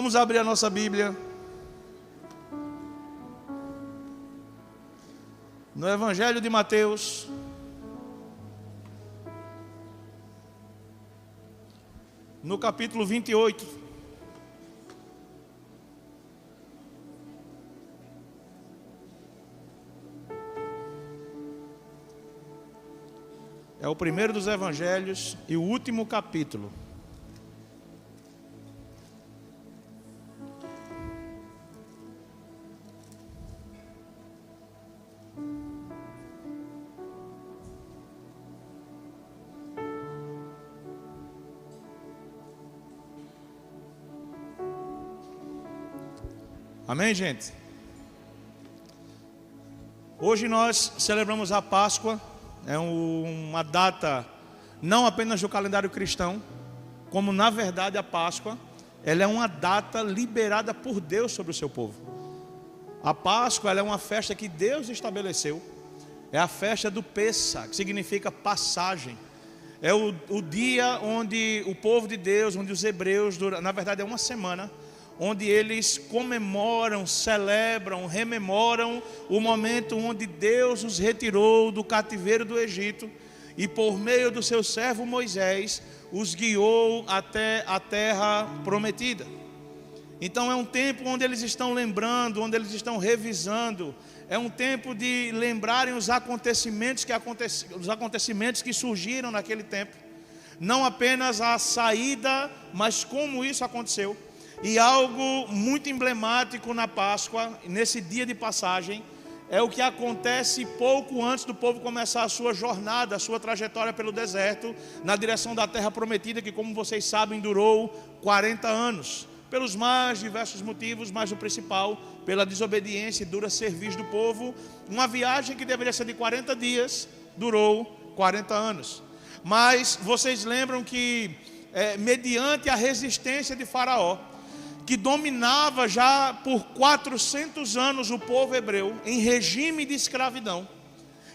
Vamos abrir a nossa Bíblia no Evangelho de Mateus, no capítulo 28. É o primeiro dos evangelhos e o último capítulo. Amém, gente? Hoje nós celebramos a Páscoa. É uma data não apenas do calendário cristão, como na verdade a Páscoa, ela é uma data liberada por Deus sobre o seu povo. A Páscoa, ela é uma festa que Deus estabeleceu. É a festa do Pêssach, que significa passagem. É o dia onde o povo de Deus, onde os hebreus, na verdade é uma semana, onde eles comemoram, celebram, rememoram o momento onde Deus os retirou do cativeiro do Egito e por meio do seu servo Moisés os guiou até a terra prometida. Então é um tempo onde eles estão lembrando, onde eles estão revisando. É um tempo de lembrarem os acontecimentos que surgiram naquele tempo. Não apenas a saída, mas como isso aconteceu. E algo muito emblemático na Páscoa, nesse dia de passagem, é o que acontece pouco antes do povo começar a sua jornada, a sua trajetória pelo deserto, na direção da terra prometida, que, como vocês sabem, durou 40 anos. Pelos mais diversos motivos, mas o principal, pela desobediência e dura serviço do povo. Uma viagem que deveria ser de 40 dias, durou 40 anos. Mas vocês lembram que, mediante a resistência de Faraó, que dominava já por 400 anos o povo hebreu em regime de escravidão.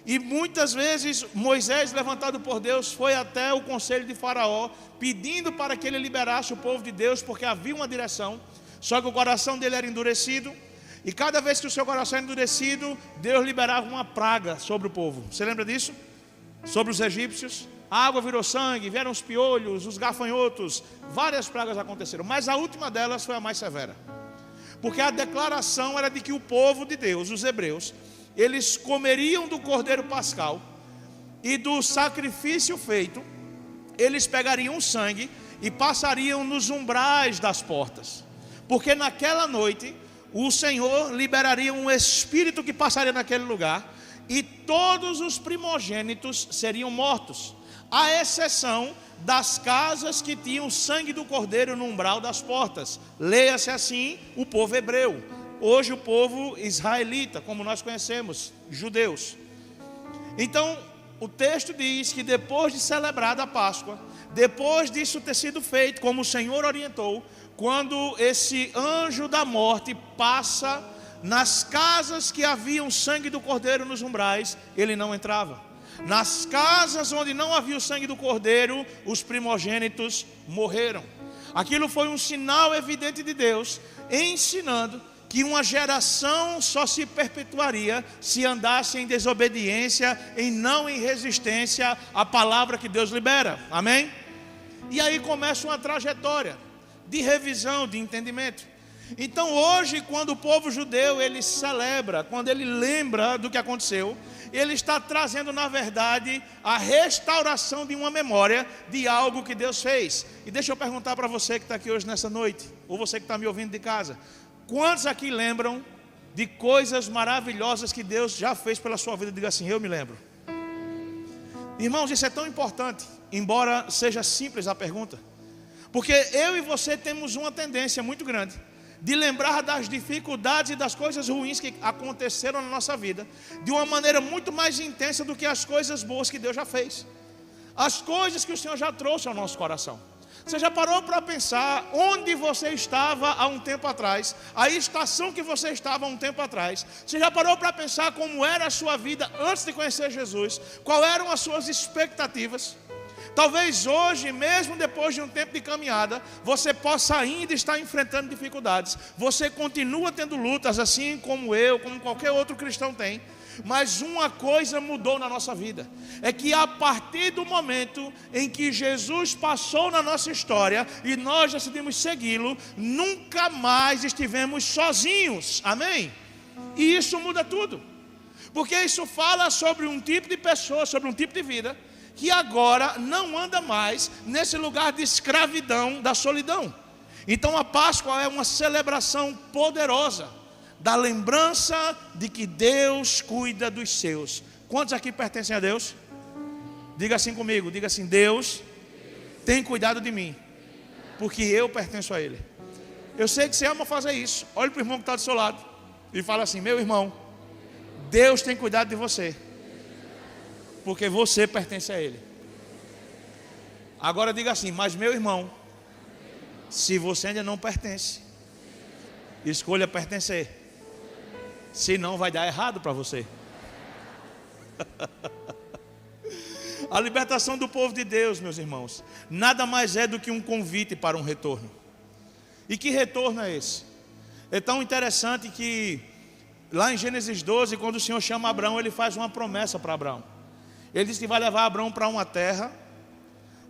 E muitas vezes Moisés, levantado por Deus, foi até o conselho de Faraó, pedindo para que ele liberasse o povo de Deus, porque havia uma direção, só que o coração dele era endurecido. E cada vez que o seu coração era endurecido, Deus liberava uma praga sobre o povo. Você lembra disso? Sobre os egípcios. A água virou sangue, vieram os piolhos, os gafanhotos, várias pragas aconteceram, mas a última delas foi a mais severa, porque a declaração era de que o povo de Deus, os hebreus, eles comeriam do cordeiro pascal e do sacrifício feito, eles pegariam o sangue e passariam nos umbrais das portas, porque naquela noite o Senhor liberaria um espírito que passaria naquele lugar e todos os primogênitos seriam mortos, à exceção das casas que tinham sangue do cordeiro no umbral das portas. Leia-se assim, o povo hebreu. Hoje o povo israelita, como nós conhecemos, judeus. Então, o texto diz que depois de celebrada a Páscoa, depois disso ter sido feito, como o Senhor orientou, quando esse anjo da morte passa nas casas que haviam sangue do cordeiro nos umbrais, ele não entrava. Nas casas onde não havia o sangue do cordeiro, os primogênitos morreram. Aquilo foi um sinal evidente de Deus, ensinando que uma geração só se perpetuaria se andasse em desobediência, não em resistência à palavra que Deus libera. Amém? E aí começa uma trajetória de revisão, de entendimento. Então hoje, quando o povo judeu ele celebra, quando ele lembra do que aconteceu, ele está trazendo na verdade a restauração de uma memória de algo que Deus fez. E deixa eu perguntar para você que está aqui hoje nessa noite, ou você que está me ouvindo de casa, quantos aqui lembram de coisas maravilhosas que Deus já fez pela sua vida? Diga assim: eu me lembro. Irmãos, isso é tão importante, embora seja simples a pergunta, porque eu e você temos uma tendência muito grande de lembrar das dificuldades e das coisas ruins que aconteceram na nossa vida de uma maneira muito mais intensa do que as coisas boas que Deus já fez, as coisas que o Senhor já trouxe ao nosso coração. Você já parou para pensar onde você estava há um tempo atrás, a estação que você estava há um tempo atrás? Você já parou para pensar como era a sua vida antes de conhecer Jesus? Quais eram as suas expectativas? Talvez hoje, mesmo depois de um tempo de caminhada, você possa ainda estar enfrentando dificuldades. Você continua tendo lutas, assim como eu, como qualquer outro cristão tem. Mas uma coisa mudou na nossa vida, é que a partir do momento em que Jesus passou na nossa história e nós decidimos segui-lo, nunca mais estivemos sozinhos, amém? E isso muda tudo, porque isso fala sobre um tipo de pessoa, sobre um tipo de vida, que agora não anda mais nesse lugar de escravidão, da solidão. Então a Páscoa é uma celebração poderosa da lembrança de que Deus cuida dos seus. Quantos aqui pertencem a Deus? Diga assim comigo, diga assim: Deus tem cuidado de mim, porque eu pertenço a Ele. Eu sei que você ama fazer isso. Olhe para o irmão que está do seu lado e fala assim: meu irmão, Deus tem cuidado de você, porque você pertence a Ele. Agora diga assim: mas meu irmão, se você ainda não pertence, escolha pertencer, senão vai dar errado para você. A libertação do povo de Deus, meus irmãos, nada mais é do que um convite para um retorno. E que retorno é esse? É tão interessante que lá em Gênesis 12, quando o Senhor chama Abraão, Ele faz uma promessa para Abraão. Ele diz que vai levar Abraão para uma terra,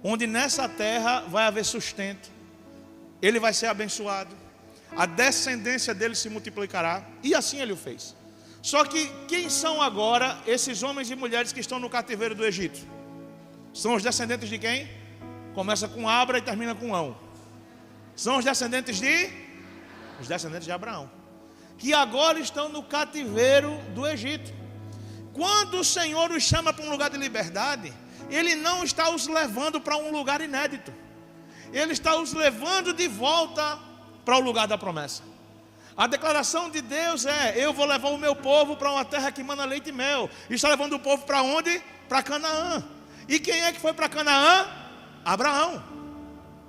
onde nessa terra vai haver sustento, ele vai ser abençoado, a descendência dele se multiplicará, e assim ele o fez. Só que quem são agora esses homens e mulheres que estão no cativeiro do Egito? São os descendentes de quem? Começa com Abra e termina com Ão. São os descendentes de Abraão, que agora estão no cativeiro do Egito. Quando o Senhor os chama para um lugar de liberdade, Ele não está os levando para um lugar inédito, Ele está os levando de volta para o lugar da promessa. A declaração de Deus é: eu vou levar o meu povo para uma terra que mana leite e mel. E está levando o povo para onde? Para Canaã. E quem é que foi para Canaã? Abraão.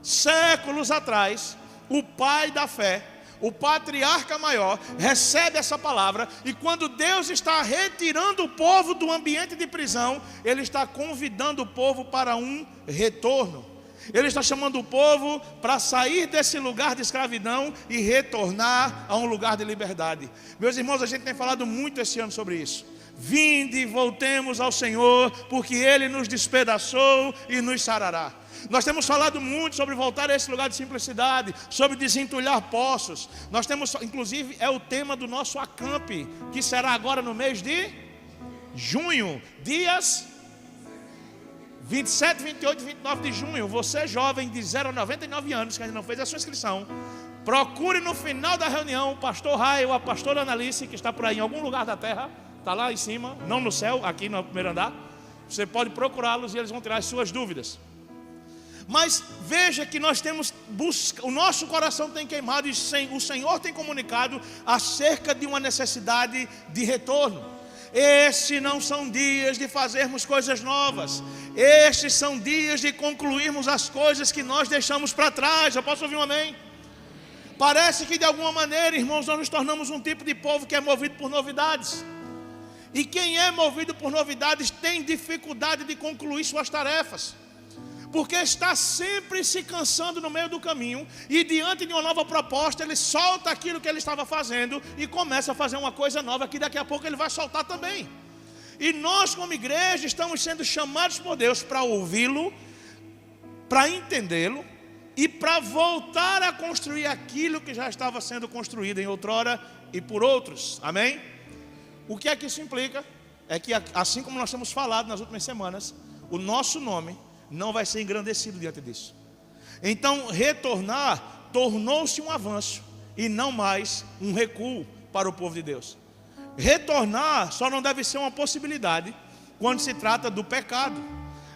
Séculos atrás, o pai da fé, o patriarca maior, recebe essa palavra, e quando Deus está retirando o povo do ambiente de prisão, Ele está convidando o povo para um retorno. Ele está chamando o povo para sair desse lugar de escravidão e retornar a um lugar de liberdade. Meus irmãos, a gente tem falado muito esse ano sobre isso. Vinde, voltemos ao Senhor, porque Ele nos despedaçou e nos sarará. Nós temos falado muito sobre voltar a esse lugar de simplicidade, sobre desentulhar poços. Nós temos, inclusive, é o tema do nosso acampe, que será agora no mês de junho, dias 27, 28 e 29 de junho. Você jovem de 0 a 99 anos que ainda não fez a sua inscrição, procure no final da reunião o pastor Raio, a pastora Analice, que está por aí em algum lugar da terra, está lá em cima, não no céu, aqui no primeiro andar. Você pode procurá-los e eles vão tirar as suas dúvidas. Mas veja que nós temos o nosso coração tem queimado, e o Senhor tem comunicado acerca de uma necessidade de retorno. Estes não são dias de fazermos coisas novas, estes são dias de concluirmos as coisas que nós deixamos para trás. Eu posso ouvir um amém? Parece que de alguma maneira, irmãos, nós nos tornamos um tipo de povo que é movido por novidades. E quem é movido por novidades tem dificuldade de concluir suas tarefas, porque está sempre se cansando no meio do caminho, e diante de uma nova proposta, ele solta aquilo que ele estava fazendo e começa a fazer uma coisa nova, que daqui a pouco ele vai soltar também. E nós, como igreja, estamos sendo chamados por Deus para ouvi-lo, para entendê-lo e para voltar a construir aquilo que já estava sendo construído em outrora e por outros, amém? O que é que isso implica? É que, assim como nós temos falado nas últimas semanas, o nosso nome não vai ser engrandecido diante disso. Então, retornar tornou-se um avanço e não mais um recuo para o povo de Deus. Retornar só não deve ser uma possibilidade quando se trata do pecado.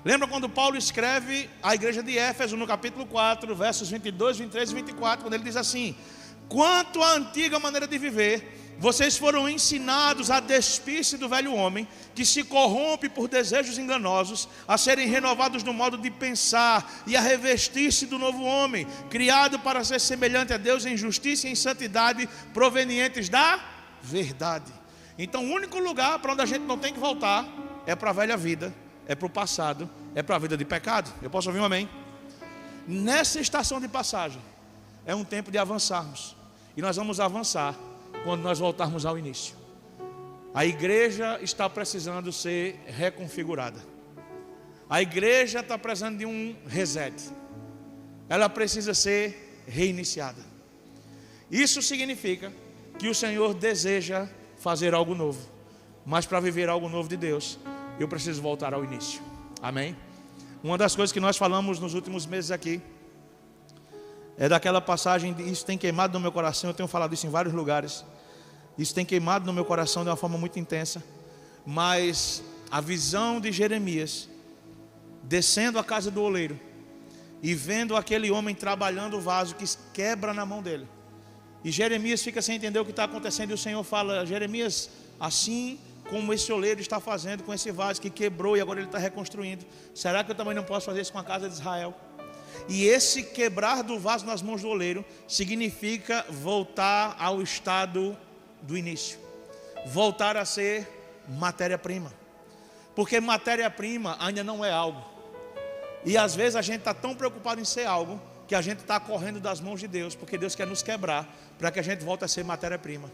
Lembra quando Paulo escreve à igreja de Éfeso, no capítulo 4, versos 22, 23 e 24, quando ele diz assim: quanto à antiga maneira de viver, vocês foram ensinados a despir-se do velho homem, que se corrompe por desejos enganosos, a serem renovados no modo de pensar e a revestir-se do novo homem, criado para ser semelhante a Deus em justiça e em santidade, provenientes da verdade. Então o único lugar para onde a gente não tem que voltar é para a velha vida, é para o passado, é para a vida de pecado. Eu posso ouvir um amém? Nessa estação de passagem, é um tempo de avançarmos. E nós vamos avançar quando nós voltarmos ao início. A igreja está precisando ser reconfigurada. A igreja está precisando de um reset. Ela precisa ser reiniciada. Isso significa que o Senhor deseja fazer algo novo. Mas para viver algo novo de Deus, eu preciso voltar ao início. Amém? Uma das coisas que nós falamos nos últimos meses aqui é daquela passagem, isso tem queimado no meu coração. Eu tenho falado isso em vários lugares. Isso tem queimado no meu coração de uma forma muito intensa. Mas a visão de Jeremias descendo a casa do oleiro e vendo aquele homem trabalhando o vaso que quebra na mão dele. E Jeremias fica sem entender o que está acontecendo. E o Senhor fala: Jeremias, assim como esse oleiro está fazendo com esse vaso que quebrou e agora ele está reconstruindo, será que eu também não posso fazer isso com a casa de Israel? E esse quebrar do vaso nas mãos do oleiro significa voltar ao estado do início, voltar a ser matéria-prima, porque matéria-prima ainda não é algo. E às vezes a gente está tão preocupado em ser algo que a gente está correndo das mãos de Deus, porque Deus quer nos quebrar para que a gente volte a ser matéria-prima.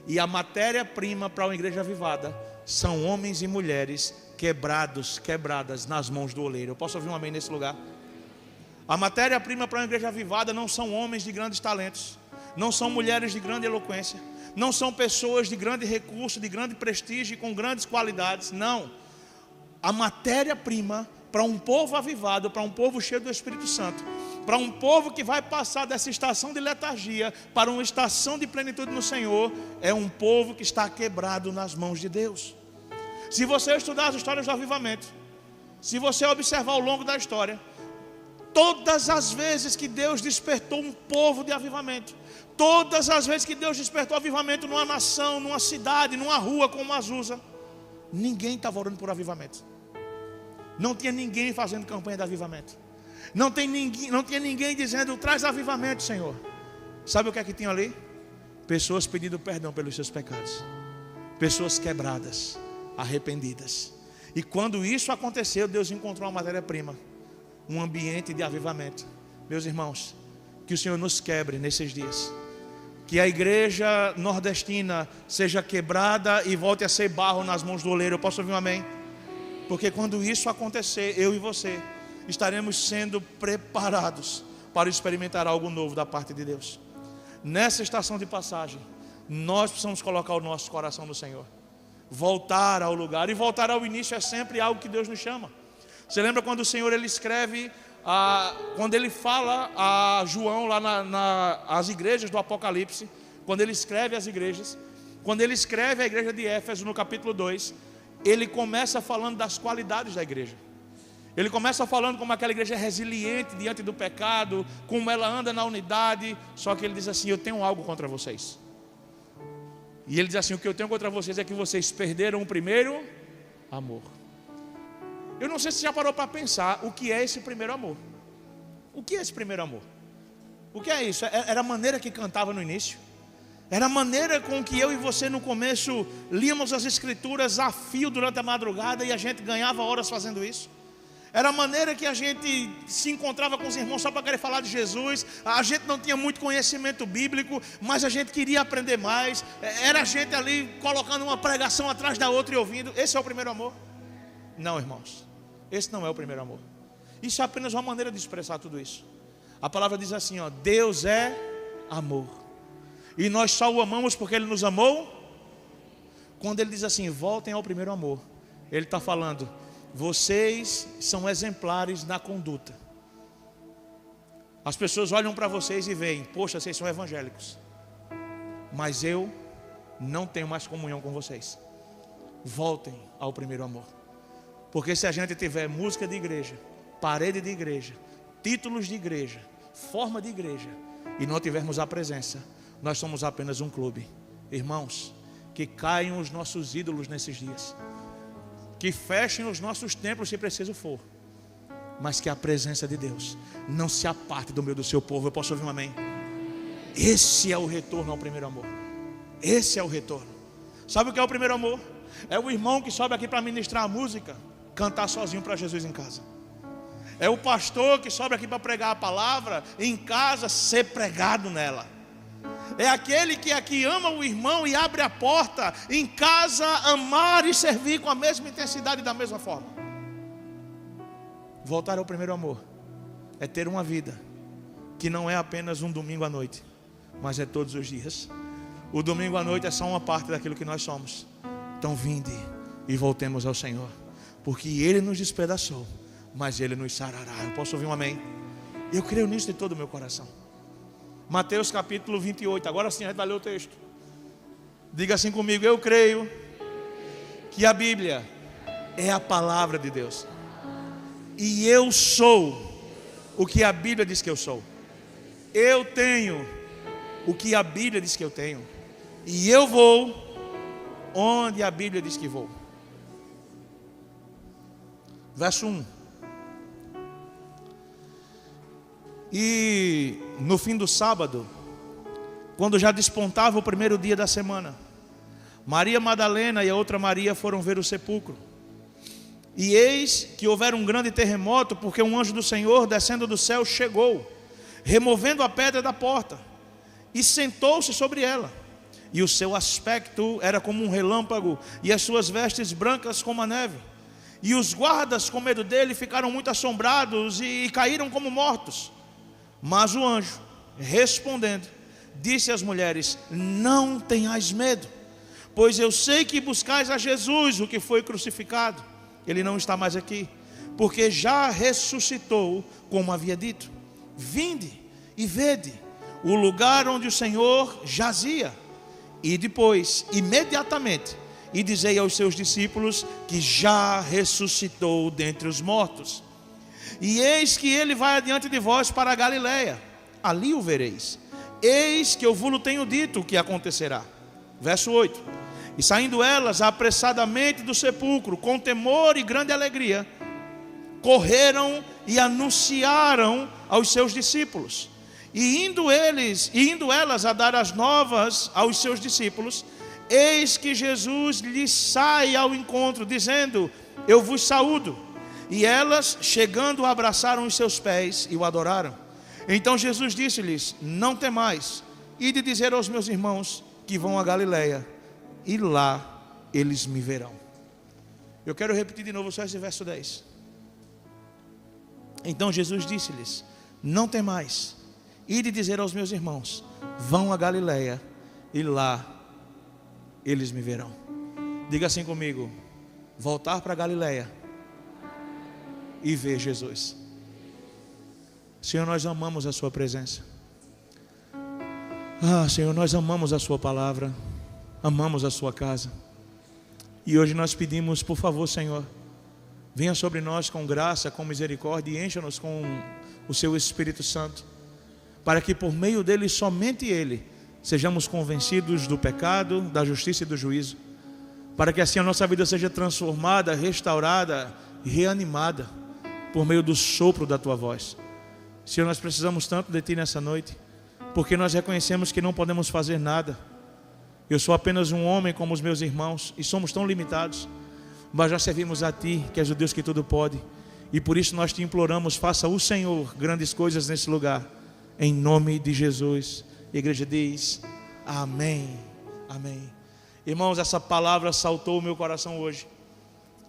E a matéria-prima para uma igreja avivada são homens e mulheres quebradas nas mãos do oleiro. Eu posso ouvir um amém nesse lugar? A matéria-prima para uma igreja avivada não são homens de grandes talentos, não são mulheres de grande eloquência, não são pessoas de grande recurso, de grande prestígio e com grandes qualidades. Não. A matéria-prima para um povo avivado, para um povo cheio do Espírito Santo, para um povo que vai passar dessa estação de letargia para uma estação de plenitude no Senhor, é um povo que está quebrado nas mãos de Deus. Se você estudar as histórias do avivamento, se você observar ao longo da história, todas as vezes que Deus despertou um povo de avivamento, todas as vezes que Deus despertou avivamento numa nação, numa cidade, numa rua como Azusa, ninguém estava orando por avivamento. Não tinha ninguém fazendo campanha de avivamento. Não tinha ninguém dizendo: traz avivamento, Senhor. Sabe o que é que tinha ali? Pessoas pedindo perdão pelos seus pecados, pessoas quebradas, arrependidas. E quando isso aconteceu, Deus encontrou uma matéria-prima, um ambiente de avivamento. Meus irmãos, que o Senhor nos quebre nesses dias, que a igreja nordestina seja quebrada e volte a ser barro nas mãos do oleiro. Eu posso ouvir um amém? Porque quando isso acontecer, eu e você estaremos sendo preparados para experimentar algo novo da parte de Deus. Nessa estação de passagem, nós precisamos colocar o nosso coração no Senhor, voltar ao lugar. E voltar ao início é sempre algo que Deus nos chama. Você lembra quando o Senhor ele escreve, quando ele fala a João lá nas igrejas do Apocalipse, quando ele escreve as igrejas, quando ele escreve a igreja de Éfeso no capítulo 2, ele começa falando das qualidades da igreja. Ele começa falando como aquela igreja é resiliente diante do pecado, como ela anda na unidade. Só que ele diz assim: eu tenho algo contra vocês. E ele diz assim: o que eu tenho contra vocês é que vocês perderam o primeiro amor. Eu não sei se você já parou para pensar o que é esse primeiro amor. O que é esse primeiro amor? O que é isso? Era a maneira que cantava no início. Era a maneira com que eu e você no começo líamos as escrituras a fio durante a madrugada e a gente ganhava horas fazendo isso. Era a maneira que a gente se encontrava com os irmãos só para querer falar de Jesus. A gente não tinha muito conhecimento bíblico, mas a gente queria aprender mais. Era a gente ali colocando uma pregação atrás da outra e ouvindo. Esse é o primeiro amor? Não, irmãos, esse não é o primeiro amor. Isso é apenas uma maneira de expressar tudo isso. A palavra diz assim, ó: Deus é amor, e nós só o amamos porque Ele nos amou. Quando Ele diz assim, voltem ao primeiro amor, Ele está falando: vocês são exemplares na conduta. As pessoas olham para vocês e veem: poxa, vocês são evangélicos, mas eu não tenho mais comunhão com vocês. Voltem ao primeiro amor. Porque se a gente tiver música de igreja, parede de igreja, títulos de igreja, forma de igreja, e não tivermos a presença, nós somos apenas um clube. Irmãos, que caiam os nossos ídolos nesses dias, que fechem os nossos templos se preciso for, mas que a presença de Deus não se aparte do meio do seu povo. Eu posso ouvir um amém? Esse é o retorno ao primeiro amor. Esse é o retorno. Sabe o que é o primeiro amor? É o irmão que sobe aqui para ministrar a música, cantar sozinho para Jesus em casa. É o pastor que sobe aqui para pregar a palavra, em casa ser pregado nela. É aquele que aqui ama o irmão e abre a porta, em casa amar e servir com a mesma intensidade e da mesma forma. Voltar ao primeiro amor é ter uma vida que não é apenas um domingo à noite, mas é todos os dias. O domingo à noite é só uma parte daquilo que nós somos. Então vinde e voltemos ao Senhor, porque Ele nos despedaçou, mas Ele nos sarará. Eu posso ouvir um amém? Eu creio nisso de todo o meu coração. Mateus capítulo 28. Agora sim a gente vai ler o texto. Diga assim comigo: eu creio que a Bíblia é a palavra de Deus, e eu sou o que a Bíblia diz que eu sou. Eu tenho o que a Bíblia diz que eu tenho, e eu vou onde a Bíblia diz que vou. Verso 1. E no fim do sábado, quando já despontava o primeiro dia da semana, Maria Madalena e a outra Maria foram ver o sepulcro. E eis que houvera um grande terremoto, porque um anjo do Senhor, descendo do céu, chegou, removendo a pedra da porta, e sentou-se sobre ela. E o seu aspecto era como um relâmpago, e as suas vestes brancas como a neve. E os guardas, com medo dele, ficaram muito assombrados e caíram como mortos. Mas o anjo, respondendo, disse às mulheres: não tenhais medo, pois eu sei que buscais a Jesus, o que foi crucificado. Ele não está mais aqui, porque já ressuscitou, como havia dito. Vinde e vede o lugar onde o Senhor jazia. E depois, imediatamente, e dizei aos seus discípulos que já ressuscitou dentre os mortos. E eis que ele vai adiante de vós para a Galileia, ali o vereis. Eis que eu vos tenho dito o que acontecerá. Verso 8. E saindo elas apressadamente do sepulcro, com temor e grande alegria, correram e anunciaram aos seus discípulos. E indo elas a dar as novas aos seus discípulos, eis que Jesus lhes sai ao encontro, dizendo: eu vos saúdo. E elas, chegando, abraçaram os seus pés e o adoraram. Então Jesus disse-lhes: não temais, ide dizer aos meus irmãos que vão a Galileia, e lá eles me verão. Eu quero repetir de novo só esse verso 10. Então Jesus disse-lhes: não temais, ide dizer aos meus irmãos, vão a Galileia, e lá eles me verão. Diga assim comigo: voltar para Galileia e ver Jesus. Senhor, nós amamos a sua presença. Senhor, nós amamos a sua palavra, amamos a sua casa. E hoje nós pedimos, por favor, Senhor, venha sobre nós com graça, com misericórdia, e encha-nos com o seu Espírito Santo, para que por meio dele, somente ele, sejamos convencidos do pecado, da justiça e do juízo, para que assim a nossa vida seja transformada, restaurada e reanimada por meio do sopro da tua voz. Senhor, nós precisamos tanto de ti nessa noite, porque nós reconhecemos que não podemos fazer nada. Eu sou apenas um homem como os meus irmãos, e somos tão limitados, mas já servimos a ti, que és o Deus que tudo pode, e por isso nós te imploramos: faça o Senhor grandes coisas nesse lugar, em nome de Jesus. A igreja diz amém, amém. Irmãos, essa palavra saltou o meu coração hoje,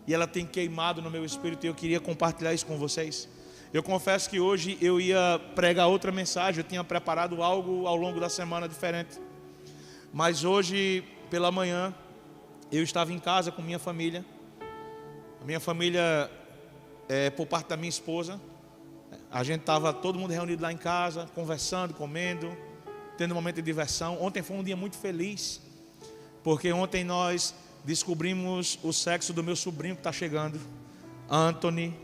e ela tem queimado no meu espírito, e eu queria compartilhar isso com vocês. Eu confesso que hoje eu ia pregar outra mensagem, eu tinha preparado algo ao longo da semana diferente, mas hoje pela manhã eu estava em casa com minha família. A minha família por parte da minha esposa. A gente estava todo mundo reunido lá em casa, conversando, comendo, tendo um momento de diversão. Ontem foi um dia muito feliz, porque ontem nós descobrimos o sexo do meu sobrinho que está chegando, Anthony,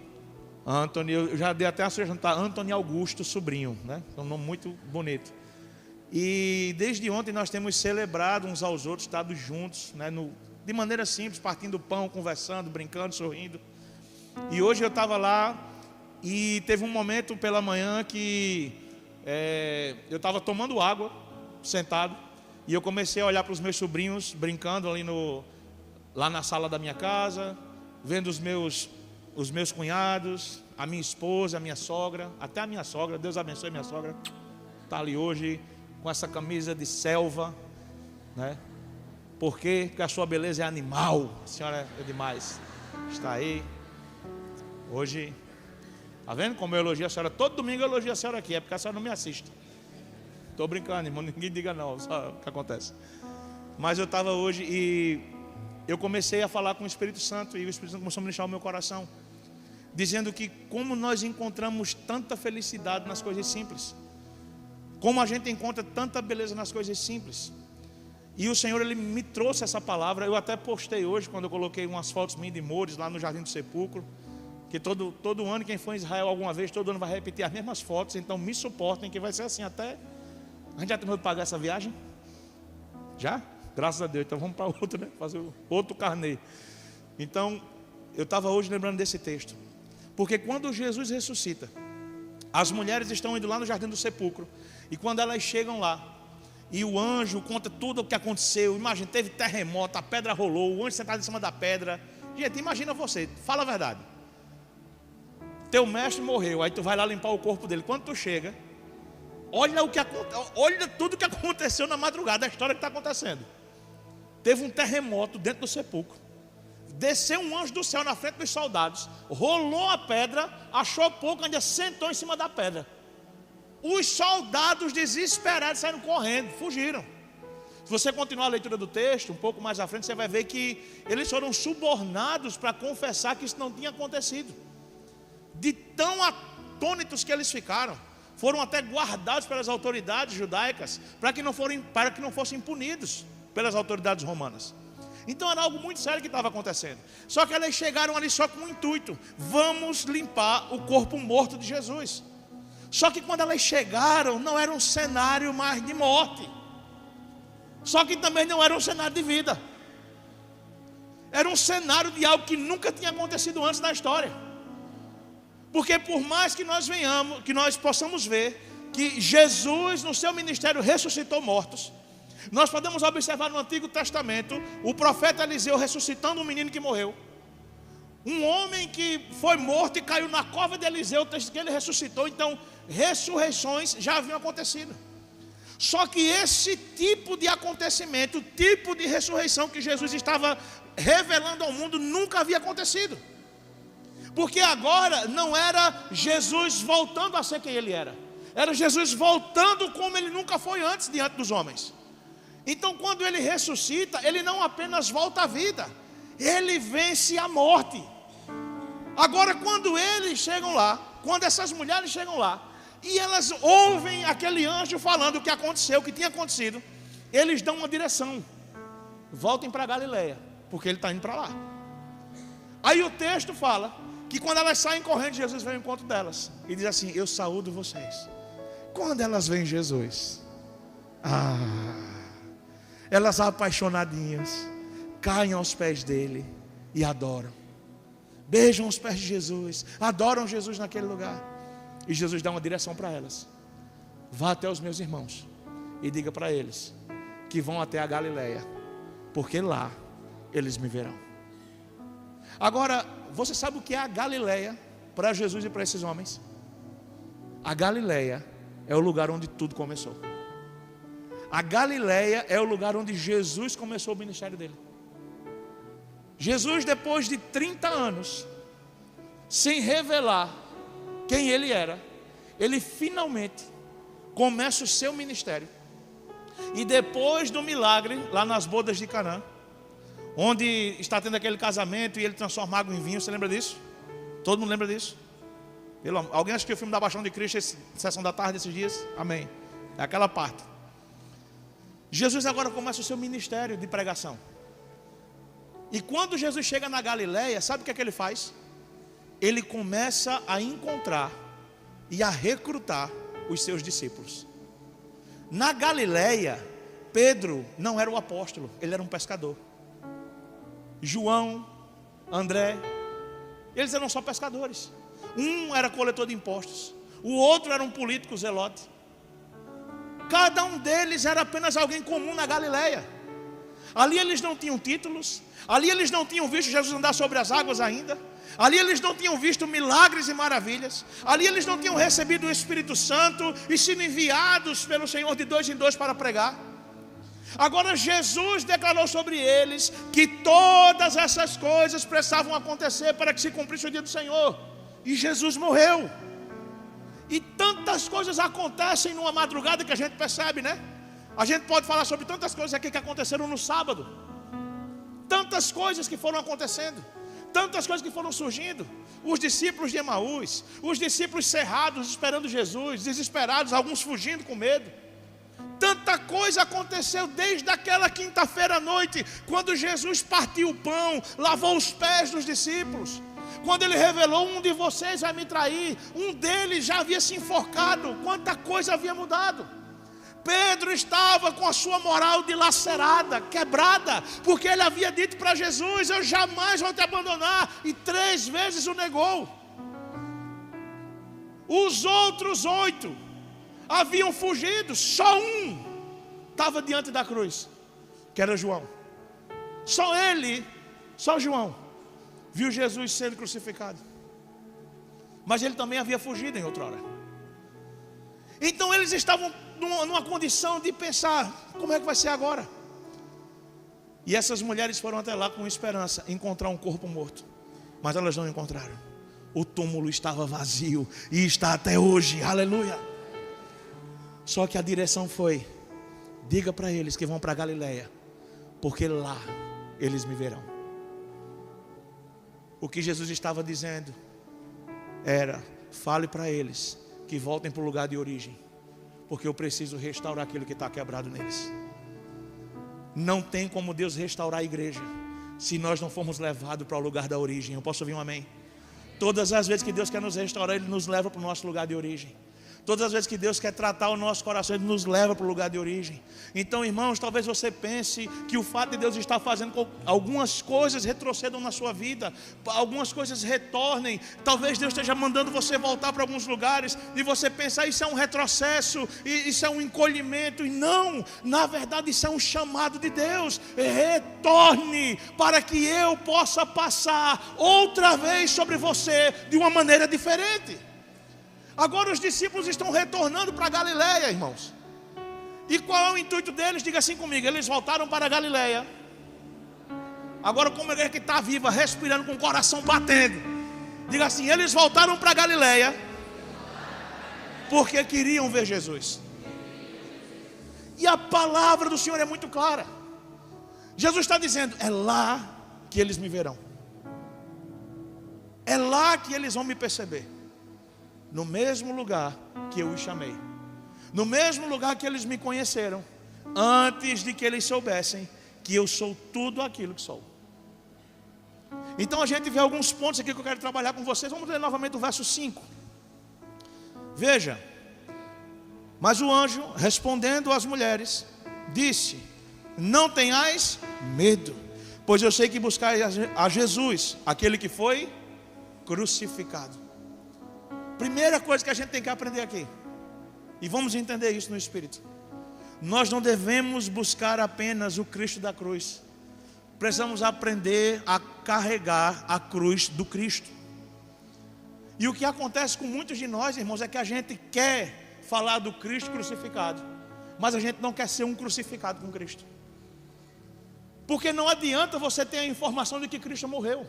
eu já dei até a sugestão, tá? Anthony Augusto, sobrinho, né? É um nome muito bonito. E desde ontem nós temos celebrado uns aos outros, estado juntos, né? De maneira simples, partindo pão, conversando, brincando, sorrindo. E hoje eu estava lá e teve um momento pela manhã que eu estava tomando água, sentado, e eu comecei a olhar para os meus sobrinhos brincando ali lá na sala da minha casa, vendo os meus cunhados, a minha esposa, a minha sogra, até a minha sogra, Deus abençoe minha sogra, está ali hoje com essa camisa de selva, né? Por quê? Porque a sua beleza é animal, a senhora é demais, está aí, hoje, está vendo como eu elogio a senhora? Todo domingo eu elogio a senhora aqui, é porque a senhora não me assiste. Estou brincando, irmão, ninguém diga não, só o que acontece. Mas eu estava hoje e eu comecei a falar com o Espírito Santo, e o Espírito Santo começou a ministrar o meu coração, dizendo que como nós encontramos tanta felicidade nas coisas simples, como a gente encontra tanta beleza nas coisas simples. E o Senhor, Ele me trouxe essa palavra. Eu até postei hoje, quando eu coloquei umas fotos minhas de Moures lá no Jardim do Sepulcro, que todo ano, quem for em Israel alguma vez, todo ano vai repetir as mesmas fotos. Então me suportem, que vai ser assim até... A gente já terminou de pagar essa viagem? Já? Graças a Deus. Então vamos para outro, né? Fazer outro carnê. Então, eu estava hoje lembrando desse texto, porque quando Jesus ressuscita, as mulheres estão indo lá no Jardim do Sepulcro, e quando elas chegam lá, e o anjo conta tudo o que aconteceu. Imagina, teve terremoto, a pedra rolou, o anjo sentado em cima da pedra. Gente, imagina você, fala a verdade. Teu mestre morreu, aí tu vai lá limpar o corpo dele. Quando tu chega, olha tudo o que aconteceu na madrugada, a história que está acontecendo. Teve um terremoto dentro do sepulcro, desceu um anjo do céu na frente dos soldados, rolou a pedra, achou pouco, ainda sentou em cima da pedra. Os soldados desesperados saíram correndo, fugiram. Se você continuar a leitura do texto, um pouco mais à frente, você vai ver que eles foram subornados para confessar que isso não tinha acontecido. De tão atônitos que eles ficaram, foram até guardados pelas autoridades judaicas para que não fossem punidos pelas autoridades romanas. Então era algo muito sério que estava acontecendo. Só que eles chegaram ali só com um intuito: vamos limpar o corpo morto de Jesus. Só que quando elas chegaram, não era um cenário mais de morte, só que também não era um cenário de vida. Era um cenário de algo que nunca tinha acontecido antes na história. Porque por mais que nós possamos ver que Jesus no seu ministério ressuscitou mortos, nós podemos observar no Antigo Testamento o profeta Eliseu ressuscitando um menino que morreu. Um homem que foi morto e caiu na cova de Eliseu, o texto que ele ressuscitou. Então, ressurreições já haviam acontecido. Só que esse tipo de acontecimento, o tipo de ressurreição que Jesus estava revelando ao mundo, nunca havia acontecido. Porque agora não era Jesus voltando a ser quem ele era, era Jesus voltando como ele nunca foi antes diante dos homens. Então, quando ele ressuscita, ele não apenas volta à vida, ele vence a morte. Agora, quando eles chegam lá, quando essas mulheres chegam lá, e elas ouvem aquele anjo falando o que aconteceu, o que tinha acontecido, eles dão uma direção: voltem para Galileia, porque ele está indo para lá. Aí o texto fala que quando elas saem correndo, Jesus vem ao encontro delas e diz assim: eu saúdo vocês. Quando elas veem Jesus, elas apaixonadinhas caem aos pés dele e adoram, beijam os pés de Jesus, adoram Jesus naquele lugar. E Jesus dá uma direção para elas: vá até os meus irmãos e diga para eles que vão até a Galileia, porque lá eles me verão. Agora, você sabe o que é a Galileia para Jesus e para esses homens? A Galileia é o lugar onde tudo começou. A Galileia é o lugar onde Jesus começou o ministério dele. Jesus, depois de 30 anos sem revelar quem ele era, ele finalmente começa o seu ministério. E depois do milagre lá nas bodas de Canaã, onde está tendo aquele casamento e ele transforma água em vinho, você lembra disso? Todo mundo lembra disso? Alguém assistiu o filme da Paixão de Cristo, sessão da tarde esses dias? Amém. É aquela parte. Jesus agora começa o seu ministério de pregação. E quando Jesus chega na Galileia, sabe o que é que ele faz? Ele começa a encontrar e a recrutar os seus discípulos. Na Galileia, Pedro não era o apóstolo, ele era um pescador. João, André, eles eram só pescadores. Um era coletor de impostos, o outro era um político zelote. Cada um deles era apenas alguém comum na Galileia. Ali eles não tinham títulos, ali eles não tinham visto Jesus andar sobre as águas ainda, Ali eles não tinham visto milagres e maravilhas. Ali eles não tinham recebido o Espírito Santo e sido enviados pelo Senhor de 2 em 2 para pregar. Agora Jesus declarou sobre eles que todas essas coisas precisavam acontecer para que se cumprisse o dia do Senhor. E Jesus morreu. E tantas coisas acontecem numa madrugada que a gente percebe, né? A gente pode falar sobre tantas coisas aqui que aconteceram no sábado. Tantas coisas que foram acontecendo. Tantas coisas que foram surgindo. Os discípulos de Emaús, os discípulos cerrados esperando Jesus, desesperados, alguns fugindo com medo. Tanta coisa aconteceu desde aquela quinta-feira à noite, quando Jesus partiu o pão, lavou os pés dos discípulos. Quando ele revelou: um de vocês vai me trair. Um deles já havia se enforcado. Quanta coisa havia mudado. Pedro estava com a sua moral dilacerada, quebrada, porque ele havia dito para Jesus: eu jamais vou te abandonar, e 3 vezes o negou. Os outros 8 haviam fugido, só um estava diante da cruz, que era João. Só ele, só João, viu Jesus sendo crucificado. Mas ele também havia fugido em outra hora. Então eles estavam numa condição de pensar: como é que vai ser agora? E essas mulheres foram até lá com esperança, encontrar um corpo morto. Mas elas não encontraram. O túmulo estava vazio e está até hoje, aleluia. Só que a direção foi: diga para eles que vão para Galileia, porque lá eles me verão. O que Jesus estava dizendo era: fale para eles que voltem para o lugar de origem, porque eu preciso restaurar aquilo que está quebrado neles. Não tem como Deus restaurar a igreja se nós não formos levados para o lugar da origem. Eu posso ouvir um amém? Todas as vezes que Deus quer nos restaurar, Ele nos leva para o nosso lugar de origem. Todas as vezes que Deus quer tratar o nosso coração, Ele nos leva para o lugar de origem. Então, irmãos, talvez você pense que o fato de Deus estar fazendo com que algumas coisas retrocedam na sua vida, algumas coisas retornem. Talvez Deus esteja mandando você voltar para alguns lugares e você pensar: isso é um retrocesso, isso é um encolhimento. E não, na verdade isso é um chamado de Deus. Retorne para que eu possa passar outra vez sobre você de uma maneira diferente. Agora os discípulos estão retornando para Galileia, irmãos. E qual é o intuito deles? Diga assim comigo: eles voltaram para Galileia. Agora, como é que está viva, respirando, com o coração batendo, diga assim: eles voltaram para Galileia porque queriam ver Jesus. E a palavra do Senhor é muito clara. Jesus está dizendo: é lá que eles me verão. É lá que eles vão me perceber. No mesmo lugar que eu os chamei, no mesmo lugar que eles me conheceram, antes de que eles soubessem que eu sou tudo aquilo que sou. Então a gente vê alguns pontos aqui que eu quero trabalhar com vocês. Vamos ler novamente o verso 5. Veja: mas o anjo, respondendo às mulheres, disse: não tenhais medo, pois eu sei que buscais a Jesus, aquele que foi crucificado. Primeira coisa que a gente tem que aprender aqui, e vamos entender isso no Espírito: nós não devemos buscar apenas o Cristo da cruz. Precisamos aprender a carregar a cruz do Cristo. E o que acontece com muitos de nós, irmãos, é que a gente quer falar do Cristo crucificado, mas a gente não quer ser um crucificado com Cristo. Porque não adianta você ter a informação de que Cristo morreu.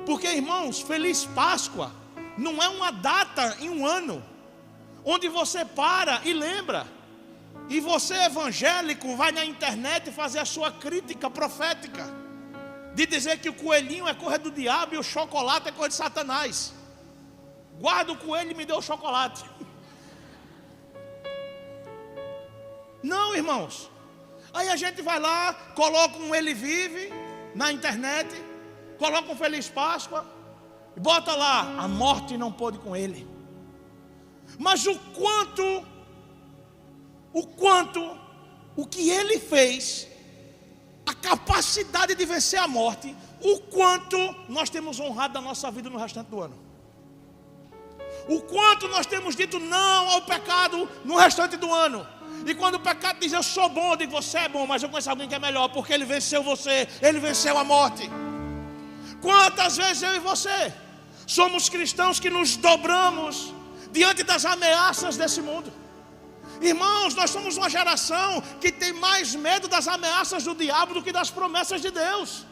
Porque, irmãos, Feliz Páscoa não é uma data em um ano onde você para e lembra. E você, evangélico, vai na internet fazer a sua crítica profética de dizer que o coelhinho é coisa do diabo e o chocolate é coisa de Satanás. Guarda o coelho e me dê o chocolate. Não, irmãos. Aí a gente vai lá, coloca um Ele Vive na internet, coloca um Feliz Páscoa, bota lá: a morte não pôde com ele. Mas o que ele fez, a capacidade de vencer a morte, o quanto nós temos honrado a nossa vida no restante do ano. O quanto nós temos dito não ao pecado no restante do ano. E quando o pecado diz: eu sou bom, eu digo: você é bom, mas eu conheço alguém que é melhor, porque ele venceu você, ele venceu a morte. Quantas vezes eu e você somos cristãos que nos dobramos diante das ameaças desse mundo? Irmãos, nós somos uma geração que tem mais medo das ameaças do diabo do que das promessas de Deus.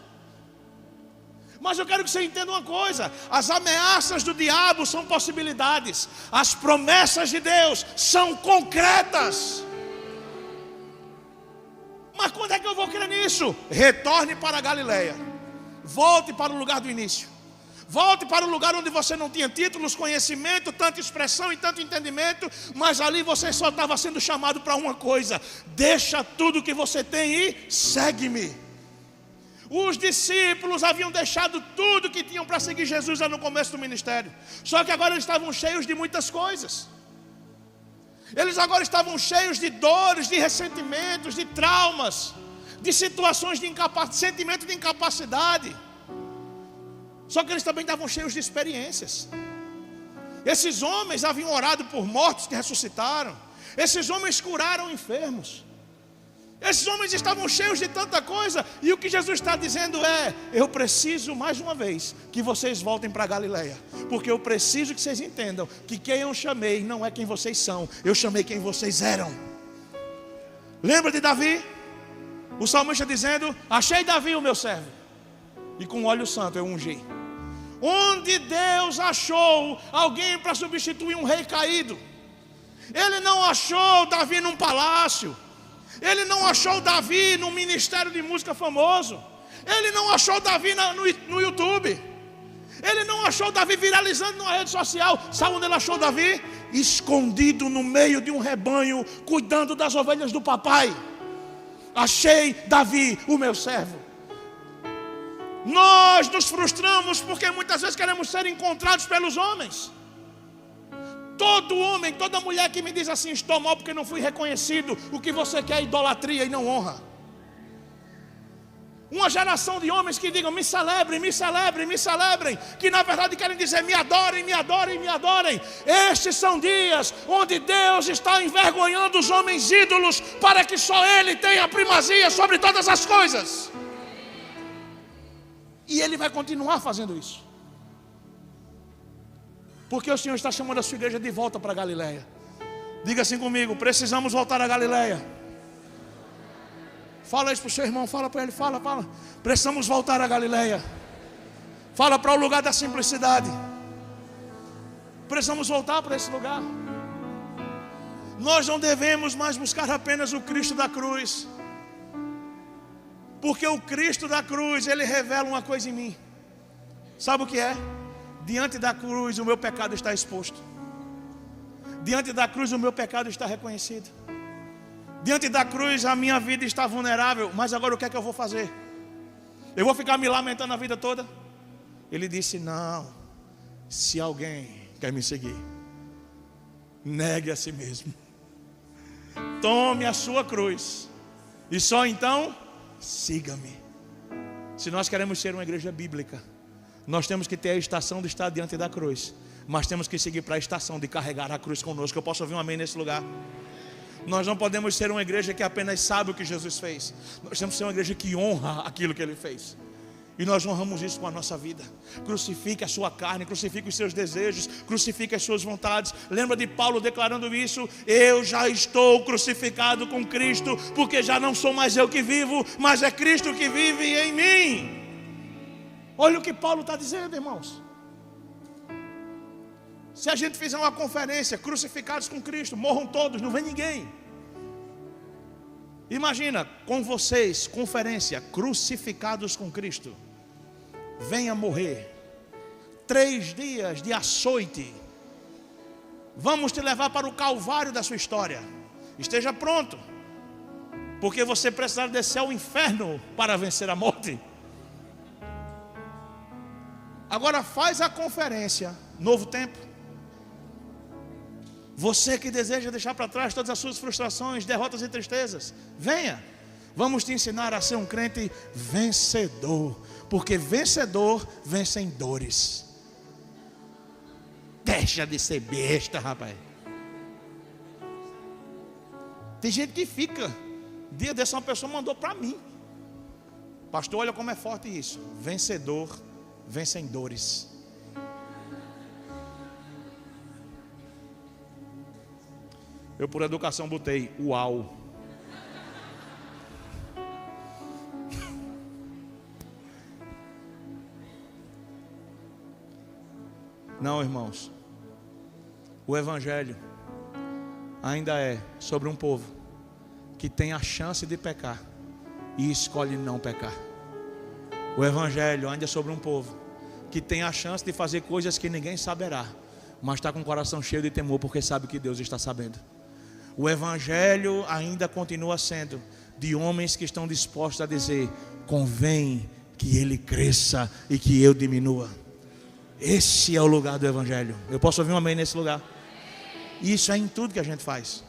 Mas eu quero que você entenda uma coisa: as ameaças do diabo são possibilidades, as promessas de Deus são concretas. Mas quando é que eu vou crer nisso? Retorne para a Galileia, volte para o lugar do início, volte para o lugar onde você não tinha títulos, conhecimento, tanta expressão e tanto entendimento, mas ali você só estava sendo chamado para uma coisa: deixa tudo que você tem e segue-me. Os discípulos haviam deixado tudo que tinham para seguir Jesus lá no começo do ministério. Só que agora eles estavam cheios de muitas coisas. Eles agora estavam cheios de dores, de ressentimentos, de traumas, de situações de sentimento de incapacidade. Só que eles também estavam cheios de experiências. Esses homens haviam orado por mortos que ressuscitaram. Esses homens curaram enfermos. Esses homens estavam cheios de tanta coisa. E o que Jesus está dizendo é: eu preciso mais uma vez que vocês voltem para a Galileia, porque eu preciso que vocês entendam que quem eu chamei não é quem vocês são, eu chamei quem vocês eram. Lembra de Davi? O salmista dizendo: achei Davi o meu servo, e com óleo santo eu ungi. Onde Deus achou alguém para substituir um rei caído? Ele não achou Davi num palácio. Ele não achou Davi num ministério de música famoso. Ele não achou Davi no YouTube. Ele não achou Davi viralizando numa rede social. Sabe onde ele achou Davi? Escondido no meio de um rebanho, cuidando das ovelhas do papai. Achei Davi, o meu servo. Nós nos frustramos porque muitas vezes queremos ser encontrados pelos homens. Todo homem, toda mulher que me diz assim: estou mal porque não fui reconhecido, o que você quer é idolatria e não honra. Uma geração de homens que digam: me celebrem, me celebrem, me celebrem, que na verdade querem dizer: me adorem, me adorem, me adorem. Estes são dias onde Deus está envergonhando os homens ídolos, para que só Ele tenha primazia sobre todas as coisas. E Ele vai continuar fazendo isso, porque o Senhor está chamando a sua igreja de volta para a Galileia. Diga assim comigo: precisamos voltar à Galileia. Fala isso para o seu irmão, fala para ele, fala. Precisamos voltar à Galileia. Fala para o lugar da simplicidade. Precisamos voltar para esse lugar. Nós não devemos mais buscar apenas o Cristo da cruz, porque o Cristo da cruz, Ele revela uma coisa em mim. Sabe o que é? Diante da cruz o meu pecado está exposto. Diante da cruz o meu pecado está reconhecido. Diante da cruz a minha vida está vulnerável. Mas agora o que é que eu vou fazer? Eu vou ficar me lamentando a vida toda? Ele disse: não. Se alguém quer me seguir, negue a si mesmo, tome a sua cruz, e só então siga-me. Se nós queremos ser uma igreja bíblica, nós temos que ter a estação de estar diante da cruz, mas temos que seguir para a estação de carregar a cruz conosco. Eu posso ouvir um amém nesse lugar? Nós não podemos ser uma igreja que apenas sabe o que Jesus fez. Nós temos que ser uma igreja que honra aquilo que Ele fez. E nós honramos isso com a nossa vida. Crucifique a sua carne, crucifique os seus desejos, crucifique as suas vontades. Lembra de Paulo declarando isso? Eu já estou crucificado com Cristo, porque já não sou mais eu que vivo, mas é Cristo que vive em mim. Olha o que Paulo está dizendo, irmãos. Se a gente fizer uma conferência, crucificados com Cristo, morram todos, não vem ninguém. Imagina, com vocês, conferência, crucificados com Cristo. Venha morrer 3 dias de açoite. Vamos te levar para o calvário da sua história. Esteja pronto, porque você precisará descer ao inferno para vencer a morte. Agora faz a conferência Novo Tempo. Você que deseja deixar para trás todas as suas frustrações, derrotas e tristezas, venha. Vamos te ensinar a ser um crente vencedor, porque vencedor vence em dores. Deixa de ser besta, rapaz. Tem gente que fica. Dia dessa uma pessoa mandou para mim: pastor, olha como é forte isso. Vencedor vencem dores. Eu, por educação, botei uau. Não, irmãos, o Evangelho ainda é sobre um povo que tem a chance de pecar e escolhe não pecar. O Evangelho ainda é sobre um povo que tem a chance de fazer coisas que ninguém saberá, mas está com o coração cheio de temor porque sabe que Deus está sabendo. O Evangelho ainda continua sendo de homens que estão dispostos a dizer: convém que ele cresça e que eu diminua. Esse é o lugar do Evangelho. Eu posso ouvir um amém nesse lugar? Isso é em tudo que a gente faz.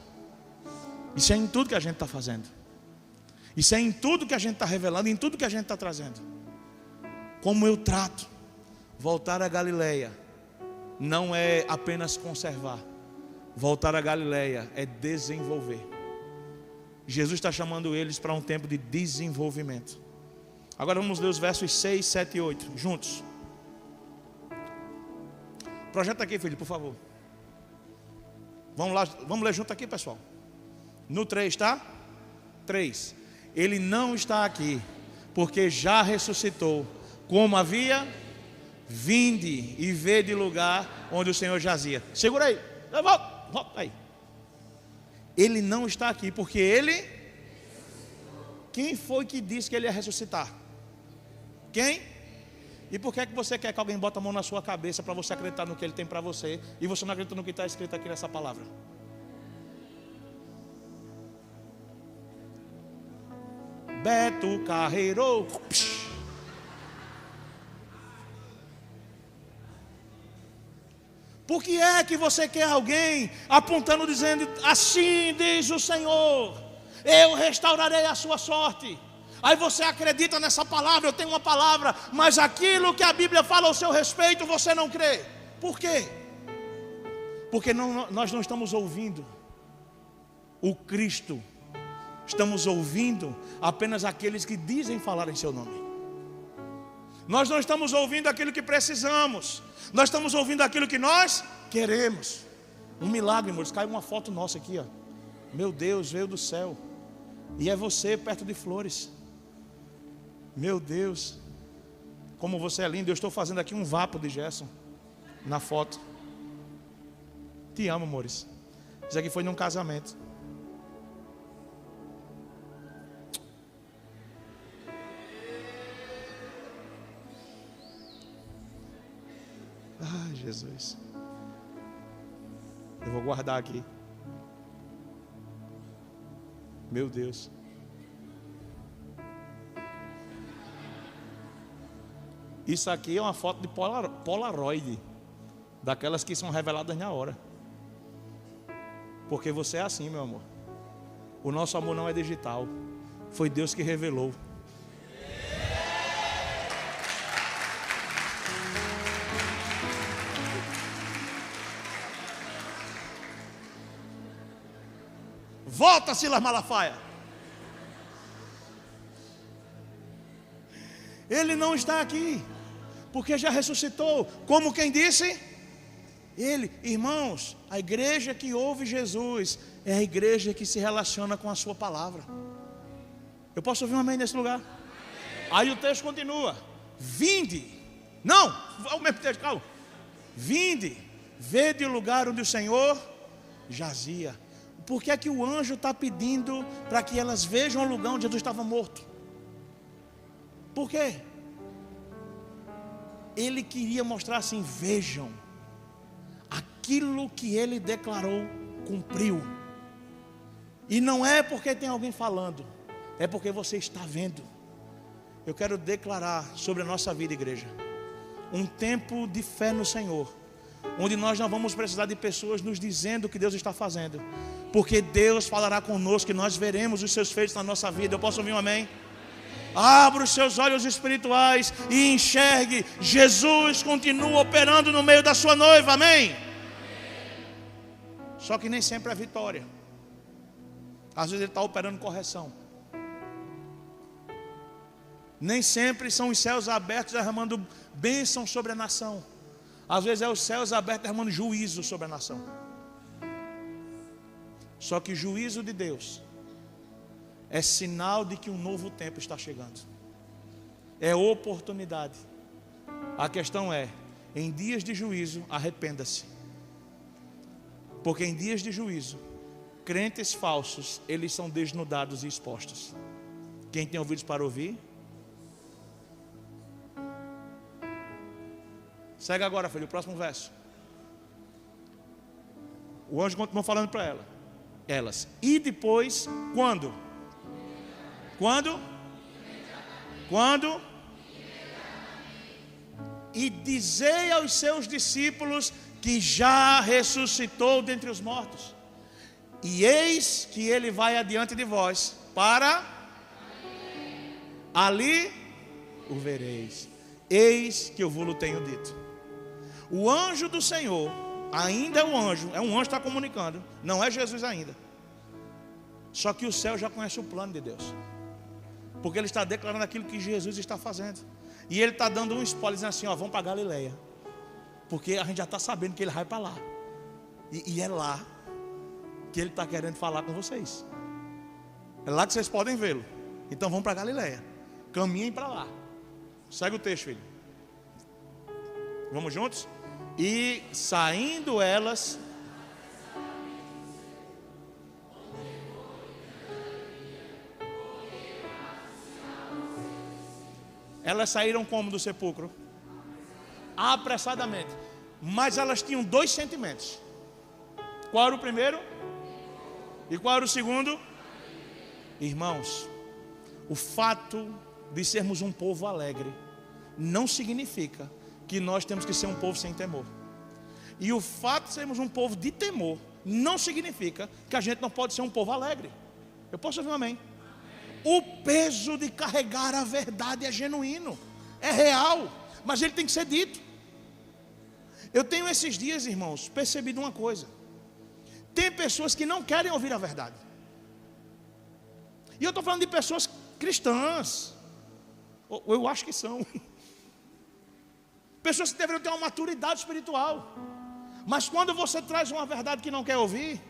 Isso é em tudo que a gente está fazendo. Isso é em tudo que a gente está revelando, em tudo que a gente está trazendo. Como eu trato. Voltar a Galileia não é apenas conservar. Voltar a Galileia é desenvolver. Jesus está chamando eles para um tempo de desenvolvimento. Agora vamos ler os versos 6, 7 e 8 juntos. Projeta aqui, filho, por favor. Vamos lá, vamos ler junto aqui, pessoal. No 3, tá? 3. Ele não está aqui, porque já ressuscitou, como havia. Vinde e vede o lugar onde o Senhor jazia. Segura aí, volta aí. Ele não está aqui, porque ele... Quem foi que disse que ele ia ressuscitar? Quem? E por que é que você quer que alguém bote a mão na sua cabeça para você acreditar no que ele tem para você e você não acredita no que está escrito aqui nessa palavra? Beto Carreiro. Por que é que você quer alguém apontando, dizendo: assim diz o Senhor, eu restaurarei a sua sorte? Aí você acredita nessa palavra, eu tenho uma palavra, mas aquilo que a Bíblia fala ao seu respeito, você não crê. Por quê? Porque nós não estamos ouvindo o Cristo, estamos ouvindo apenas aqueles que dizem falar em seu nome. Nós não estamos ouvindo aquilo que precisamos, nós estamos ouvindo aquilo que nós queremos. Um milagre, irmãos, caiu uma foto nossa aqui, ó. Meu Deus, veio do céu. E é você perto de flores. Meu Deus, como você é lindo. Eu estou fazendo aqui um vapo de Gerson na foto. Te amo, amores. Isso aqui foi num casamento. Ai, Jesus. Eu vou guardar aqui. Meu Deus. Isso aqui é uma foto de Polaroid, daquelas que são reveladas na hora. Porque você é assim, meu amor. O nosso amor não é digital. Foi Deus que revelou. Volta, Silas Malafaia. Ele não está aqui, porque já ressuscitou. Como quem disse? Ele. Irmãos, a igreja que ouve Jesus é a igreja que se relaciona com a sua palavra. Eu posso ouvir um amém nesse lugar? Aí o texto continua. Vinde. Não, o mesmo texto, calma. Vinde, vede o lugar onde o Senhor jazia. Por que é que o anjo está pedindo para que elas vejam o lugar onde Jesus estava morto? Por quê? Ele queria mostrar assim: vejam, aquilo que ele declarou cumpriu. E não é porque tem alguém falando, é porque você está vendo. Eu quero declarar sobre a nossa vida, igreja, um tempo de fé no Senhor, onde nós não vamos precisar de pessoas nos dizendo o que Deus está fazendo, porque Deus falará conosco e nós veremos os seus feitos na nossa vida. Eu posso ouvir um amém? Abra os seus olhos espirituais e enxergue: Jesus continua operando no meio da sua noiva, amém? Só que nem sempre é vitória. Às vezes ele está operando correção. Nem sempre são os céus abertos derramando bênção sobre a nação. Às vezes é os céus abertos derramando juízo sobre a nação. Só que o juízo de Deus é sinal de que um novo tempo está chegando. É oportunidade. A questão é, em dias de juízo, arrependa-se. Porque em dias de juízo, crentes falsos, eles são desnudados e expostos. Quem tem ouvidos para ouvir? Segue agora, filho, o próximo verso. O anjo continua falando para elas. E depois, quando? Quando? Quando? E dizei aos seus discípulos que já ressuscitou dentre os mortos. E eis que ele vai adiante de vós, para ali o vereis. Eis que eu vos tenho dito. O anjo do Senhor, ainda é um anjo que está comunicando, não é Jesus ainda. Só que o céu já conhece o plano de Deus, porque ele está declarando aquilo que Jesus está fazendo. E ele está dando um spoiler, dizendo assim, vamos para Galileia, porque a gente já está sabendo que ele vai para lá. E é lá que ele está querendo falar com vocês. É lá que vocês podem vê-lo. Então vamos para Galileia, caminhem para lá. Segue o texto, filho. Vamos juntos? E saindo elas, saíram como do sepulcro? Apressadamente. Mas elas tinham dois sentimentos. Qual era o primeiro? E qual era o segundo? Irmãos, o fato de sermos um povo alegre não significa que nós temos que ser um povo sem temor. E o fato de sermos um povo de temor não significa que a gente não pode ser um povo alegre. Eu posso ouvir um amém? O peso de carregar a verdade é genuíno, é real, mas ele tem que ser dito. Eu tenho esses dias, irmãos, percebido uma coisa. Tem pessoas que não querem ouvir a verdade. E eu estou falando de pessoas cristãs. Eu acho que são. Pessoas que deveriam ter uma maturidade espiritual. Mas quando você traz uma verdade que não quer ouvir,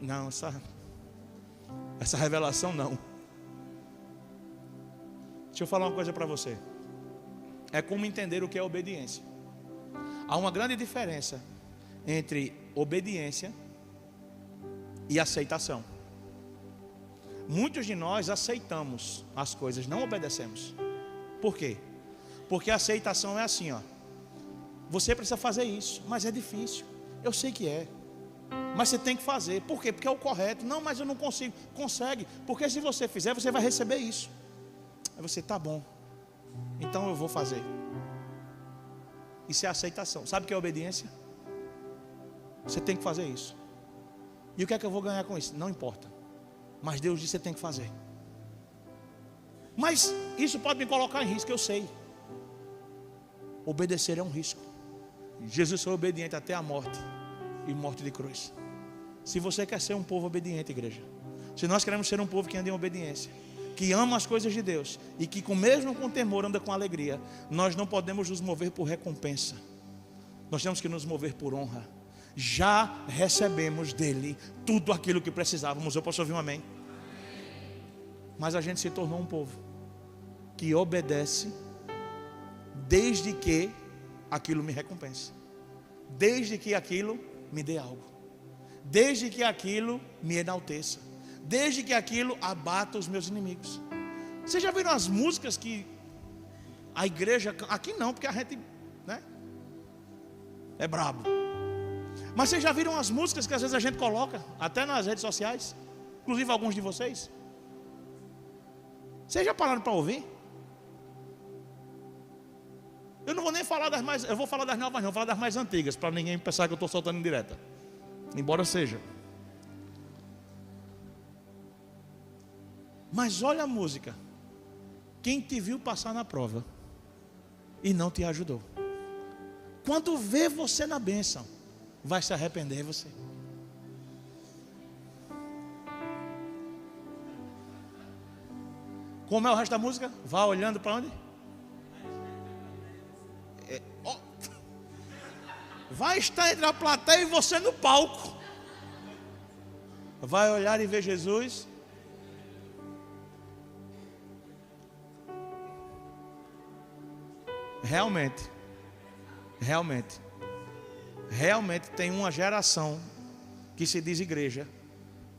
não, essa revelação não. Deixa eu falar uma coisa para você. É como entender o que é obediência. Há uma grande diferença entre obediência e aceitação. Muitos de nós aceitamos as coisas, não obedecemos. Por quê? Porque a aceitação é assim, você precisa fazer isso, mas é difícil. Eu sei que é, mas você tem que fazer. Por quê? Porque é o correto. Não, mas eu não consigo. Consegue, porque se você fizer, você vai receber isso. Aí você, tá bom, então eu vou fazer. Isso é aceitação. Sabe o que é obediência? Você tem que fazer isso. E o que é que eu vou ganhar com isso? Não importa. Mas Deus disse que você tem que fazer. Mas isso pode me colocar em risco, eu sei. Obedecer é um risco. Jesus foi obediente até a morte, e morte de cruz. Se você quer ser um povo obediente, igreja, se nós queremos ser um povo que anda em obediência, que ama as coisas de Deus, e que mesmo com temor anda com alegria, nós não podemos nos mover por recompensa. Nós temos que nos mover por honra. Já recebemos dele tudo aquilo que precisávamos. Eu posso ouvir um amém? Mas a gente se tornou um povo que obedece desde que aquilo me recompense, desde que aquilo me dê algo, desde que aquilo me enalteça, desde que aquilo abata os meus inimigos. Vocês já viram as músicas que a igreja, aqui não, porque a gente, né, é brabo. Mas vocês já viram as músicas que às vezes a gente coloca até nas redes sociais, inclusive alguns de vocês? Vocês já pararam para ouvir? Eu não vou nem falar das mais, eu vou falar das novas não, vou falar das mais antigas, para ninguém pensar que eu estou soltando em direta, embora seja. Mas olha a música. Quem te viu passar na prova e não te ajudou, quando vê você na bênção, vai se arrepender você. Como é o resto da música? Vá olhando para onde? Vai estar entre a plateia e você no palco. Vai olhar e ver Jesus. Realmente tem uma geração que se diz igreja,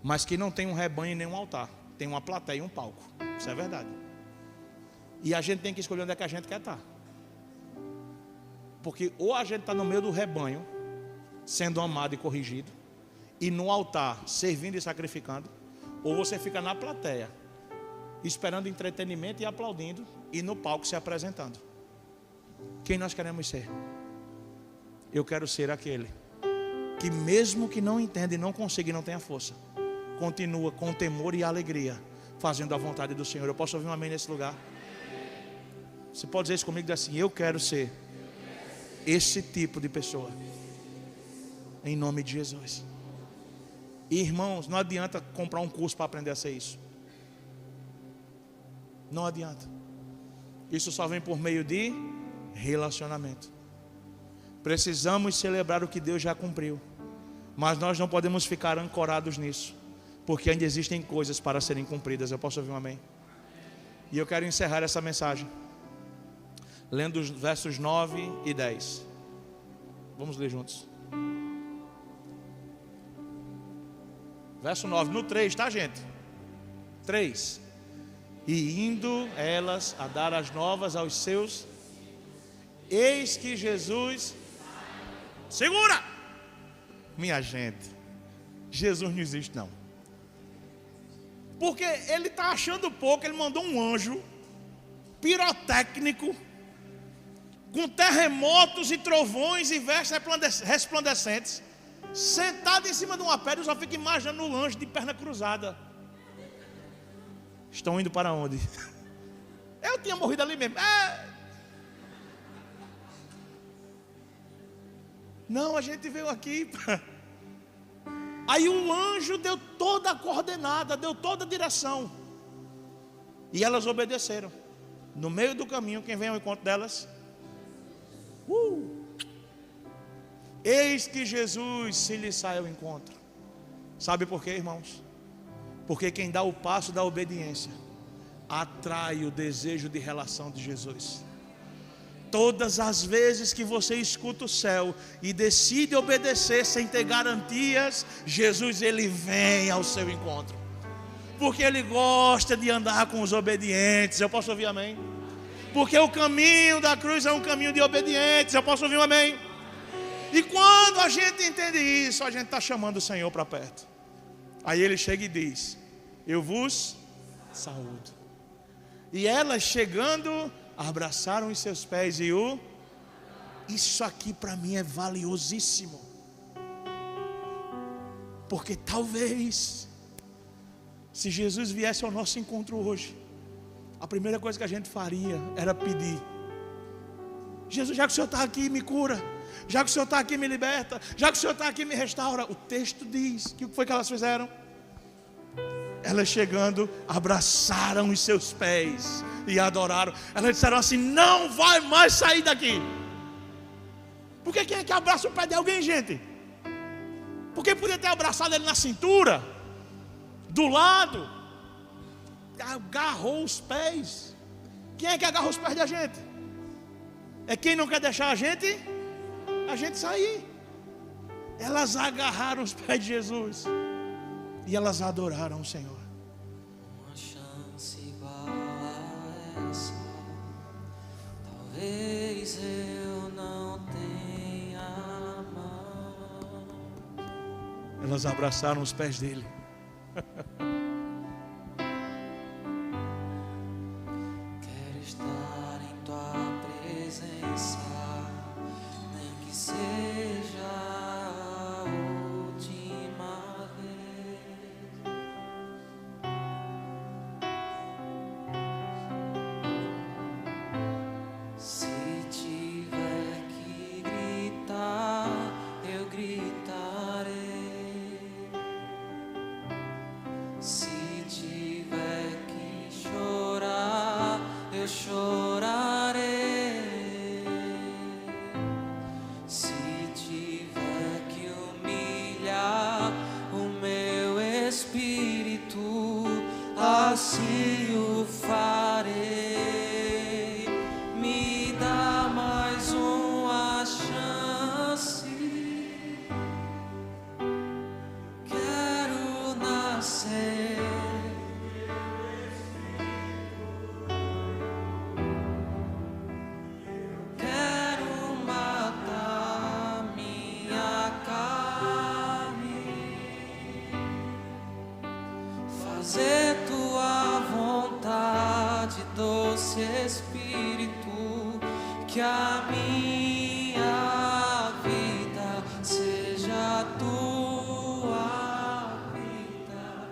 mas que não tem um rebanho e nem um altar. Tem uma plateia e um palco. Isso é verdade. E a gente tem que escolher onde é que a gente quer estar. Porque ou a gente está no meio do rebanho, sendo amado e corrigido, e no altar, servindo e sacrificando, ou você fica na plateia, esperando entretenimento e aplaudindo, e no palco se apresentando. Quem nós queremos ser? Eu quero ser aquele que, mesmo que não entenda e não consiga e não tenha força, continua com temor e alegria, fazendo a vontade do Senhor. Eu posso ouvir um amém nesse lugar? Você pode dizer isso comigo, diz assim: eu quero ser esse tipo de pessoa, em nome de Jesus. E irmãos, não adianta comprar um curso para aprender a ser isso. Não adianta. Isso só vem por meio de relacionamento. Precisamos celebrar o que Deus já cumpriu, mas nós não podemos ficar ancorados nisso, porque ainda existem coisas para serem cumpridas. Eu posso ouvir um amém? E eu quero encerrar essa mensagem lendo os versos 9 e 10. Vamos ler juntos. Verso 9, no 3, tá, gente? 3. E indo elas a dar as novas aos seus, eis que Jesus... Segura! Minha gente, Jesus não existe não. Porque ele está achando pouco. Ele mandou um anjo pirotécnico, com terremotos e trovões e vestes resplandecentes, sentado em cima de uma pedra. Eu só fico imaginando o anjo de perna cruzada. Estão indo para onde? Eu tinha morrido ali mesmo. Não, a gente veio aqui. Aí o anjo deu toda a coordenada, deu toda a direção, e elas obedeceram. No meio do caminho, quem vem ao encontro delas? Eis que Jesus se lhe sai ao encontro. Sabe por quê, irmãos? Porque quem dá o passo da obediência atrai o desejo de relação de Jesus. Todas as vezes que você escuta o céu e decide obedecer sem ter garantias, Jesus, ele vem ao seu encontro, porque ele gosta de andar com os obedientes. Eu posso ouvir amém? Porque o caminho da cruz é um caminho de obedientes. Eu posso ouvir um amém? E quando a gente entende isso, a gente está chamando o Senhor para perto. Aí ele chega e diz: eu vos saúdo. E elas chegando, abraçaram os seus pés e o... Isso aqui para mim é valiosíssimo, porque talvez, se Jesus viesse ao nosso encontro hoje, a primeira coisa que a gente faria era pedir: Jesus, já que o Senhor está aqui, me cura. Já que o Senhor está aqui, me liberta. Já que o Senhor está aqui, me restaura. O texto diz que o que foi que elas fizeram? Elas chegando, abraçaram os seus pés e adoraram. Elas disseram assim: não vai mais sair daqui. Porque quem é que abraça o pé de alguém, gente? Porque podia ter abraçado ele na cintura, do lado, agarrou os pés. Quem é que agarra os pés da gente? É quem não quer deixar a gente sair. Elas agarraram os pés de Jesus e elas adoraram o Senhor. Uma chance igual a essa, talvez eu não tenha mais. Elas abraçaram os pés dele. Quero estar em tua presença, nem que seja a última vez. Se tiver que gritar, eu gritarei. chorarei. Se tiver que humilhar o meu espírito, assim o farei. Me dá mais uma chance. Quero nascer. Quero matar minha carne, fazer tua vontade, doce Espírito, que a minha vida seja a tua vida.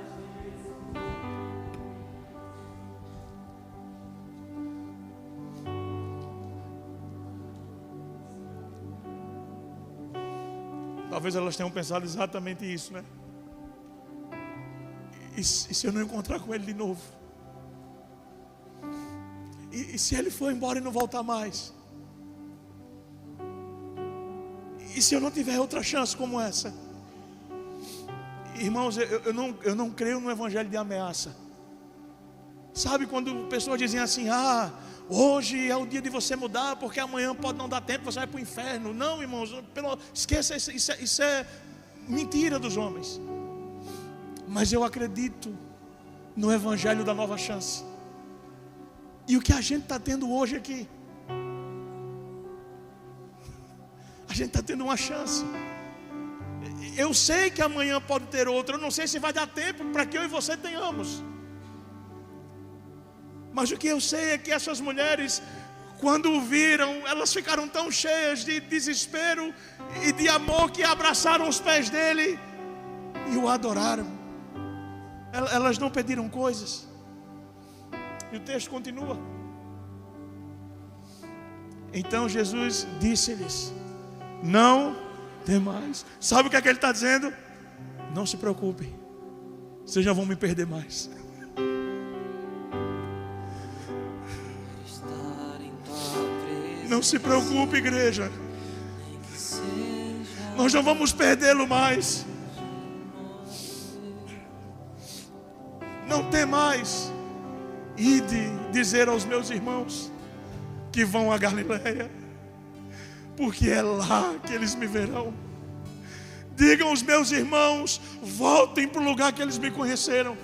Talvez elas tenham pensado exatamente isso, né? E se eu não encontrar com ele de novo? E se ele for embora e não voltar mais? E se eu não tiver outra chance como essa? Irmãos, eu não creio no evangelho de ameaça. Sabe quando pessoas dizem assim: ah, hoje é o dia de você mudar, porque amanhã pode não dar tempo, você vai para o inferno. Não, irmãos, esqueça, isso é mentira dos homens. Mas eu acredito no evangelho da nova chance. E o que a gente está tendo hoje aqui, a gente está tendo uma chance. Eu sei que amanhã pode ter outra. Eu não sei se vai dar tempo para que eu e você tenhamos. Mas o que eu sei é que essas mulheres, quando o viram, elas ficaram tão cheias de desespero e de amor, que abraçaram os pés dele e o adoraram. Elas não pediram coisas. E o texto continua. Então Jesus disse-lhes: não temais. Sabe o que é que ele está dizendo? Não se preocupe, vocês já vão me perder mais. Não se preocupe, igreja, nós não vamos perdê-lo mais. Não tem mais. Ide dizer aos meus irmãos que vão a Galileia, porque é lá que eles me verão. Digam aos meus irmãos: voltem para o lugar que eles me conheceram.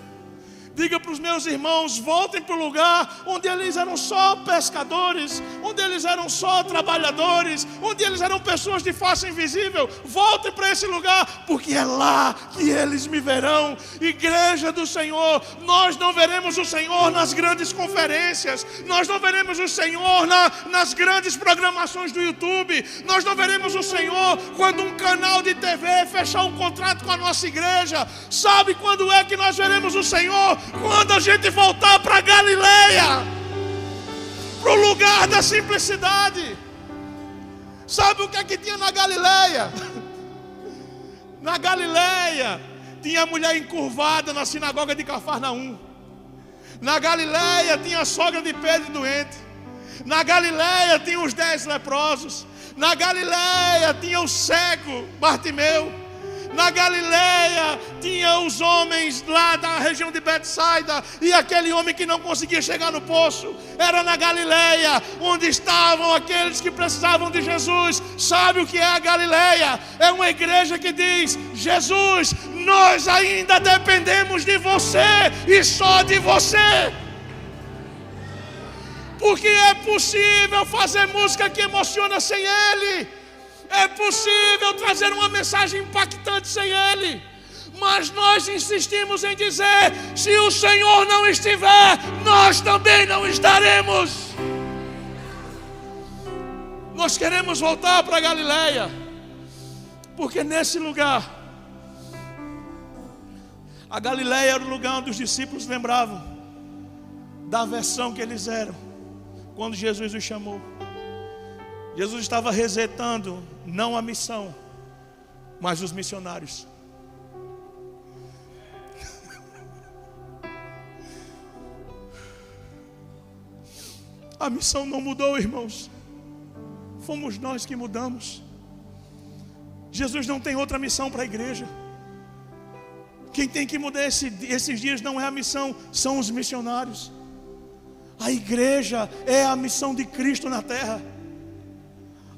Diga para os meus irmãos: voltem para o lugar onde eles eram só pescadores, onde eles eram só trabalhadores, onde eles eram pessoas de face invisível. Voltem para esse lugar, porque é lá que eles me verão. Igreja do Senhor, nós não veremos o Senhor nas grandes conferências, nós não veremos o Senhor nas grandes programações do YouTube, nós não veremos o Senhor quando um canal de TV fechar um contrato com a nossa igreja. Sabe quando é que nós veremos o Senhor? Quando a gente voltar para Galileia, para o lugar da simplicidade. Sabe o que é que tinha na Galileia? Na Galileia tinha mulher encurvada na sinagoga de Cafarnaum. Na Galileia tinha a sogra de Pedro doente. Na Galileia tinha os 10 leprosos. Na Galileia tinha o cego Bartimeu. Na Galileia tinha os homens lá da região de Betsaida, e aquele homem que não conseguia chegar no poço. Era na Galileia onde estavam aqueles que precisavam de Jesus. Sabe o que é a Galileia? É uma igreja que diz: Jesus, nós ainda dependemos de você e só de você. Porque é possível fazer música que emociona sem Ele. É possível trazer uma mensagem impactante sem Ele. Mas nós insistimos em dizer: se o Senhor não estiver, nós também não estaremos. Nós queremos voltar para Galileia, porque nesse lugar, a Galileia era o lugar onde os discípulos lembravam da versão que eles eram quando Jesus os chamou. Jesus estava resetando não a missão, mas os missionários. A missão não mudou, irmãos. Fomos nós que mudamos. Jesus não tem outra missão para a igreja. Quem tem que mudar esses dias não é a missão, são os missionários. A igreja é a missão de Cristo na terra.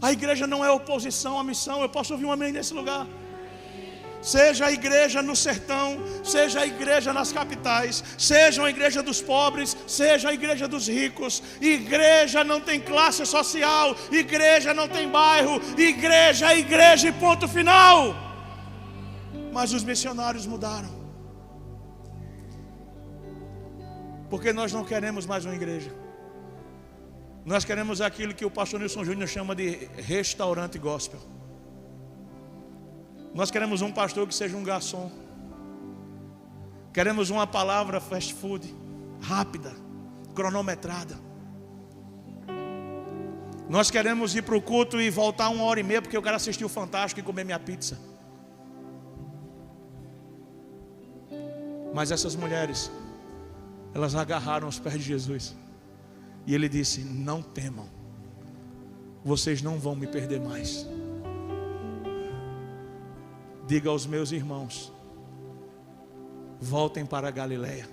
A igreja não é oposição à missão. Eu posso ouvir um amém nesse lugar? Seja a igreja no sertão, seja a igreja nas capitais, seja a igreja dos pobres, seja a igreja dos ricos. Igreja não tem classe social, igreja não tem bairro, igreja é igreja e ponto final. Mas os missionários mudaram, porque nós não queremos mais uma igreja. Nós queremos aquilo que o pastor Nilson Júnior chama de restaurante gospel. Nós queremos um pastor que seja um garçom. Queremos uma palavra fast food, rápida, cronometrada. Nós queremos ir para o culto e voltar 1h30 porque eu quero assistir o Fantástico e comer minha pizza. Mas essas mulheres, elas agarraram os pés de Jesus. E ele disse: não temam, vocês não vão me perder mais. Diga aos meus irmãos: voltem para a Galileia.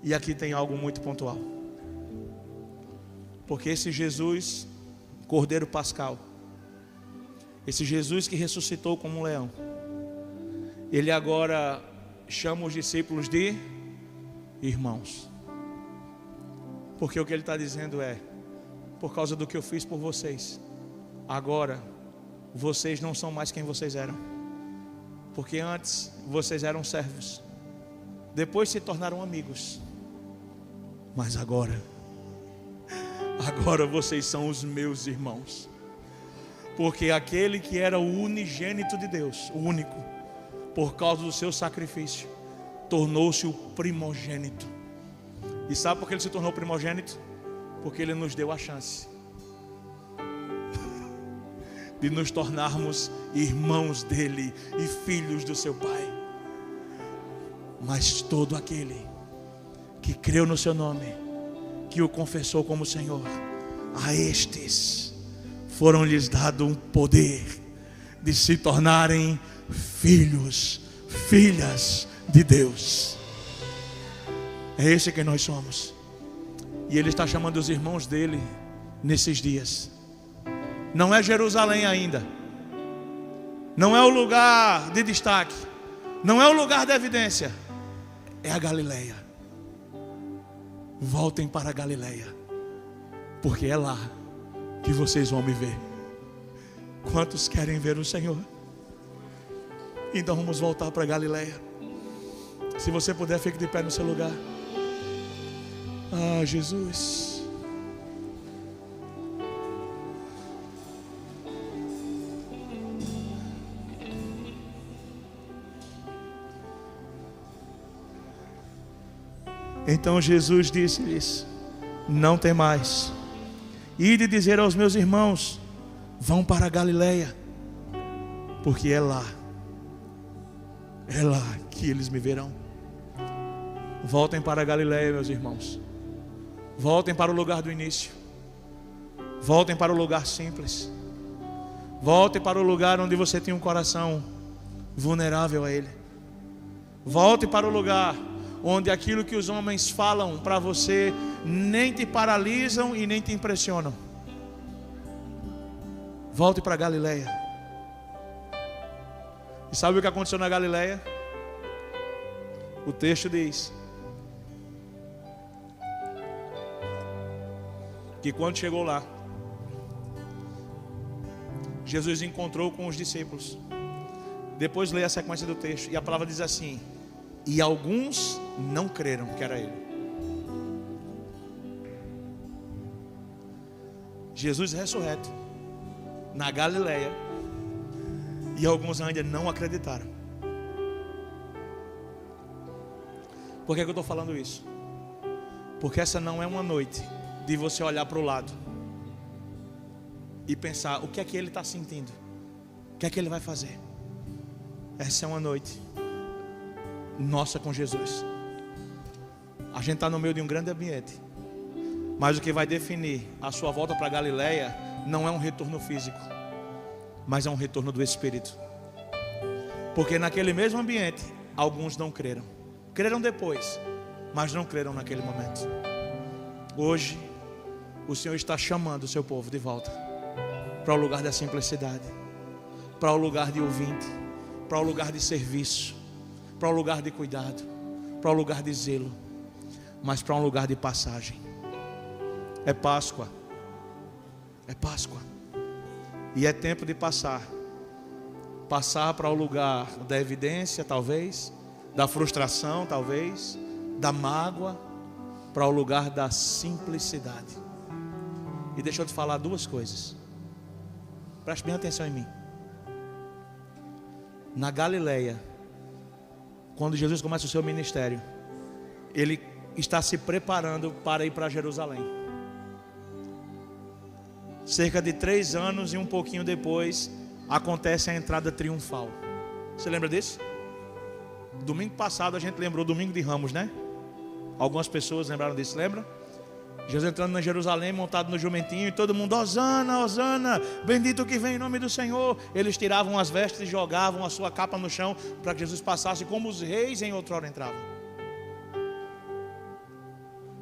E aqui tem algo muito pontual, porque esse Jesus, Cordeiro Pascal, esse Jesus que ressuscitou como um leão, ele agora chama os discípulos de irmãos. Porque o que ele está dizendo é: por causa do que eu fiz por vocês, agora vocês não são mais quem vocês eram. Porque antes vocês eram servos, depois se tornaram amigos, mas agora vocês são os meus irmãos. Porque aquele que era o unigênito de Deus, o único, por causa do seu sacrifício, tornou-se o primogênito. E sabe por que ele se tornou primogênito? Porque ele nos deu a chance de nos tornarmos irmãos dele e filhos do seu Pai. Mas todo aquele que creu no seu nome, que o confessou como Senhor, a estes foram-lhes dado um poder de se tornarem filhos, filhas de Deus. É esse que nós somos. E ele está chamando os irmãos dele nesses dias. Não é Jerusalém ainda, não é o lugar de destaque, não é o lugar da evidência, é a Galileia. Voltem para a Galileia, porque é lá que vocês vão me ver. Quantos querem ver o Senhor? Então vamos voltar para a Galileia. Se você puder, fique de pé no seu lugar. Ah, Jesus. Então Jesus disse-lhes: não tem mais. Ide dizer aos meus irmãos: vão para a Galileia, porque é lá que eles me verão. Voltem para a Galileia, meus irmãos. Voltem para o lugar do início. Voltem para o lugar simples. Voltem para o lugar onde você tem um coração vulnerável a Ele. Volte para o lugar onde aquilo que os homens falam para você nem te paralisam e nem te impressionam. Volte para a Galileia. E sabe o que aconteceu na Galileia? O texto diz que quando chegou lá, Jesus encontrou com os discípulos. Depois leia a sequência do texto, e a palavra diz assim: e alguns não creram que era Ele. Jesus ressurreto na Galileia, e alguns ainda não acreditaram. Por que eu estou falando isso? Porque essa não é uma noite de você olhar para o lado e pensar o que é que ele está sentindo, o que é que ele vai fazer. Essa é uma noite nossa com Jesus. A gente está no meio de um grande ambiente, Mas o que vai definir a sua volta para Galileia não é um retorno físico, mas é um retorno do Espírito. Porque naquele mesmo ambiente, alguns não creram. Creram depois, mas não creram naquele momento. Hoje, o Senhor está chamando o seu povo de volta para o lugar da simplicidade, para o lugar de ouvinte, para o lugar de serviço, para o lugar de cuidado, para o lugar de zelo, mas para um lugar de passagem. É Páscoa. É Páscoa. E é tempo de passar. Passar para o lugar da evidência, talvez, da frustração, talvez, da mágoa, para o lugar da simplicidade. E deixa eu te falar duas coisas. Preste bem atenção em mim. Na Galileia, quando Jesus começa o seu ministério, ele está se preparando para ir para Jerusalém. Cerca de 3 anos e um pouquinho depois, acontece a entrada triunfal. Você lembra disso? Domingo passado a gente lembrou, domingo de Ramos, né? Algumas pessoas lembraram disso, lembra? Jesus entrando na Jerusalém, montado no jumentinho, e todo mundo, Hosana, Hosana, bendito que vem em nome do Senhor. Eles tiravam as vestes e jogavam a sua capa no chão, para que Jesus passasse como os reis em outrora entravam.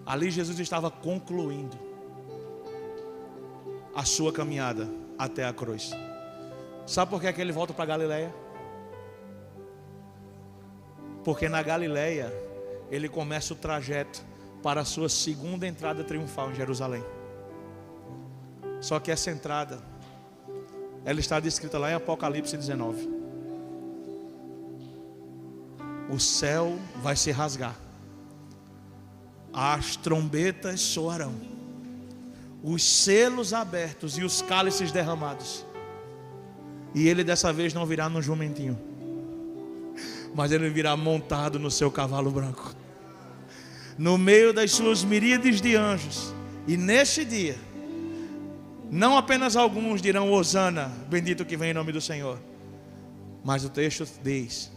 Ali Jesus estava concluindo a sua caminhada até a cruz. Sabe por que é que ele volta para Galileia? Porque na Galileia ele começa o trajeto para a sua segunda entrada triunfal em Jerusalém. Só que essa entrada, ela está descrita lá em Apocalipse 19. O céu vai se rasgar, as trombetas soarão, os selos abertos e os cálices derramados. E ele dessa vez não virá no jumentinho, mas ele virá montado no seu cavalo branco, no meio das suas miríades de anjos. E neste dia, não apenas alguns dirão Hosana, bendito que vem em nome do Senhor, mas o texto diz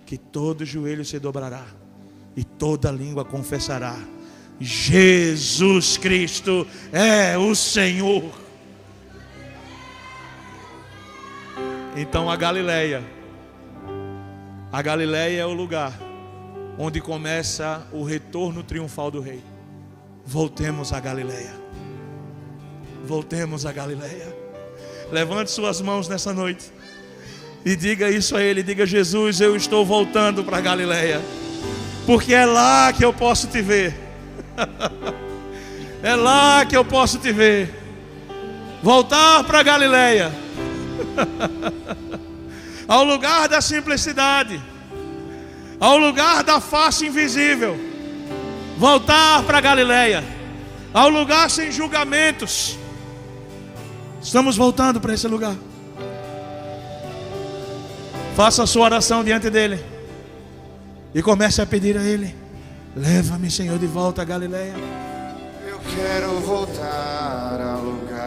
que todo joelho se dobrará e toda língua confessará: Jesus Cristo é o Senhor. Então a Galileia é o lugar onde começa o retorno triunfal do rei. Voltemos a Galileia. Voltemos a Galileia. Levante suas mãos nessa noite e diga isso a ele. Diga: Jesus, eu estou voltando para a Galileia, porque é lá que eu posso te ver. É lá que eu posso te ver. Voltar para a Galileia, ao lugar da simplicidade, ao lugar da face invisível. Voltar para a Galileia, ao lugar sem julgamentos. Estamos voltando para esse lugar. Faça a sua oração diante dele e comece a pedir a ele: leva-me, Senhor, de volta a Galileia. Eu quero voltar ao lugar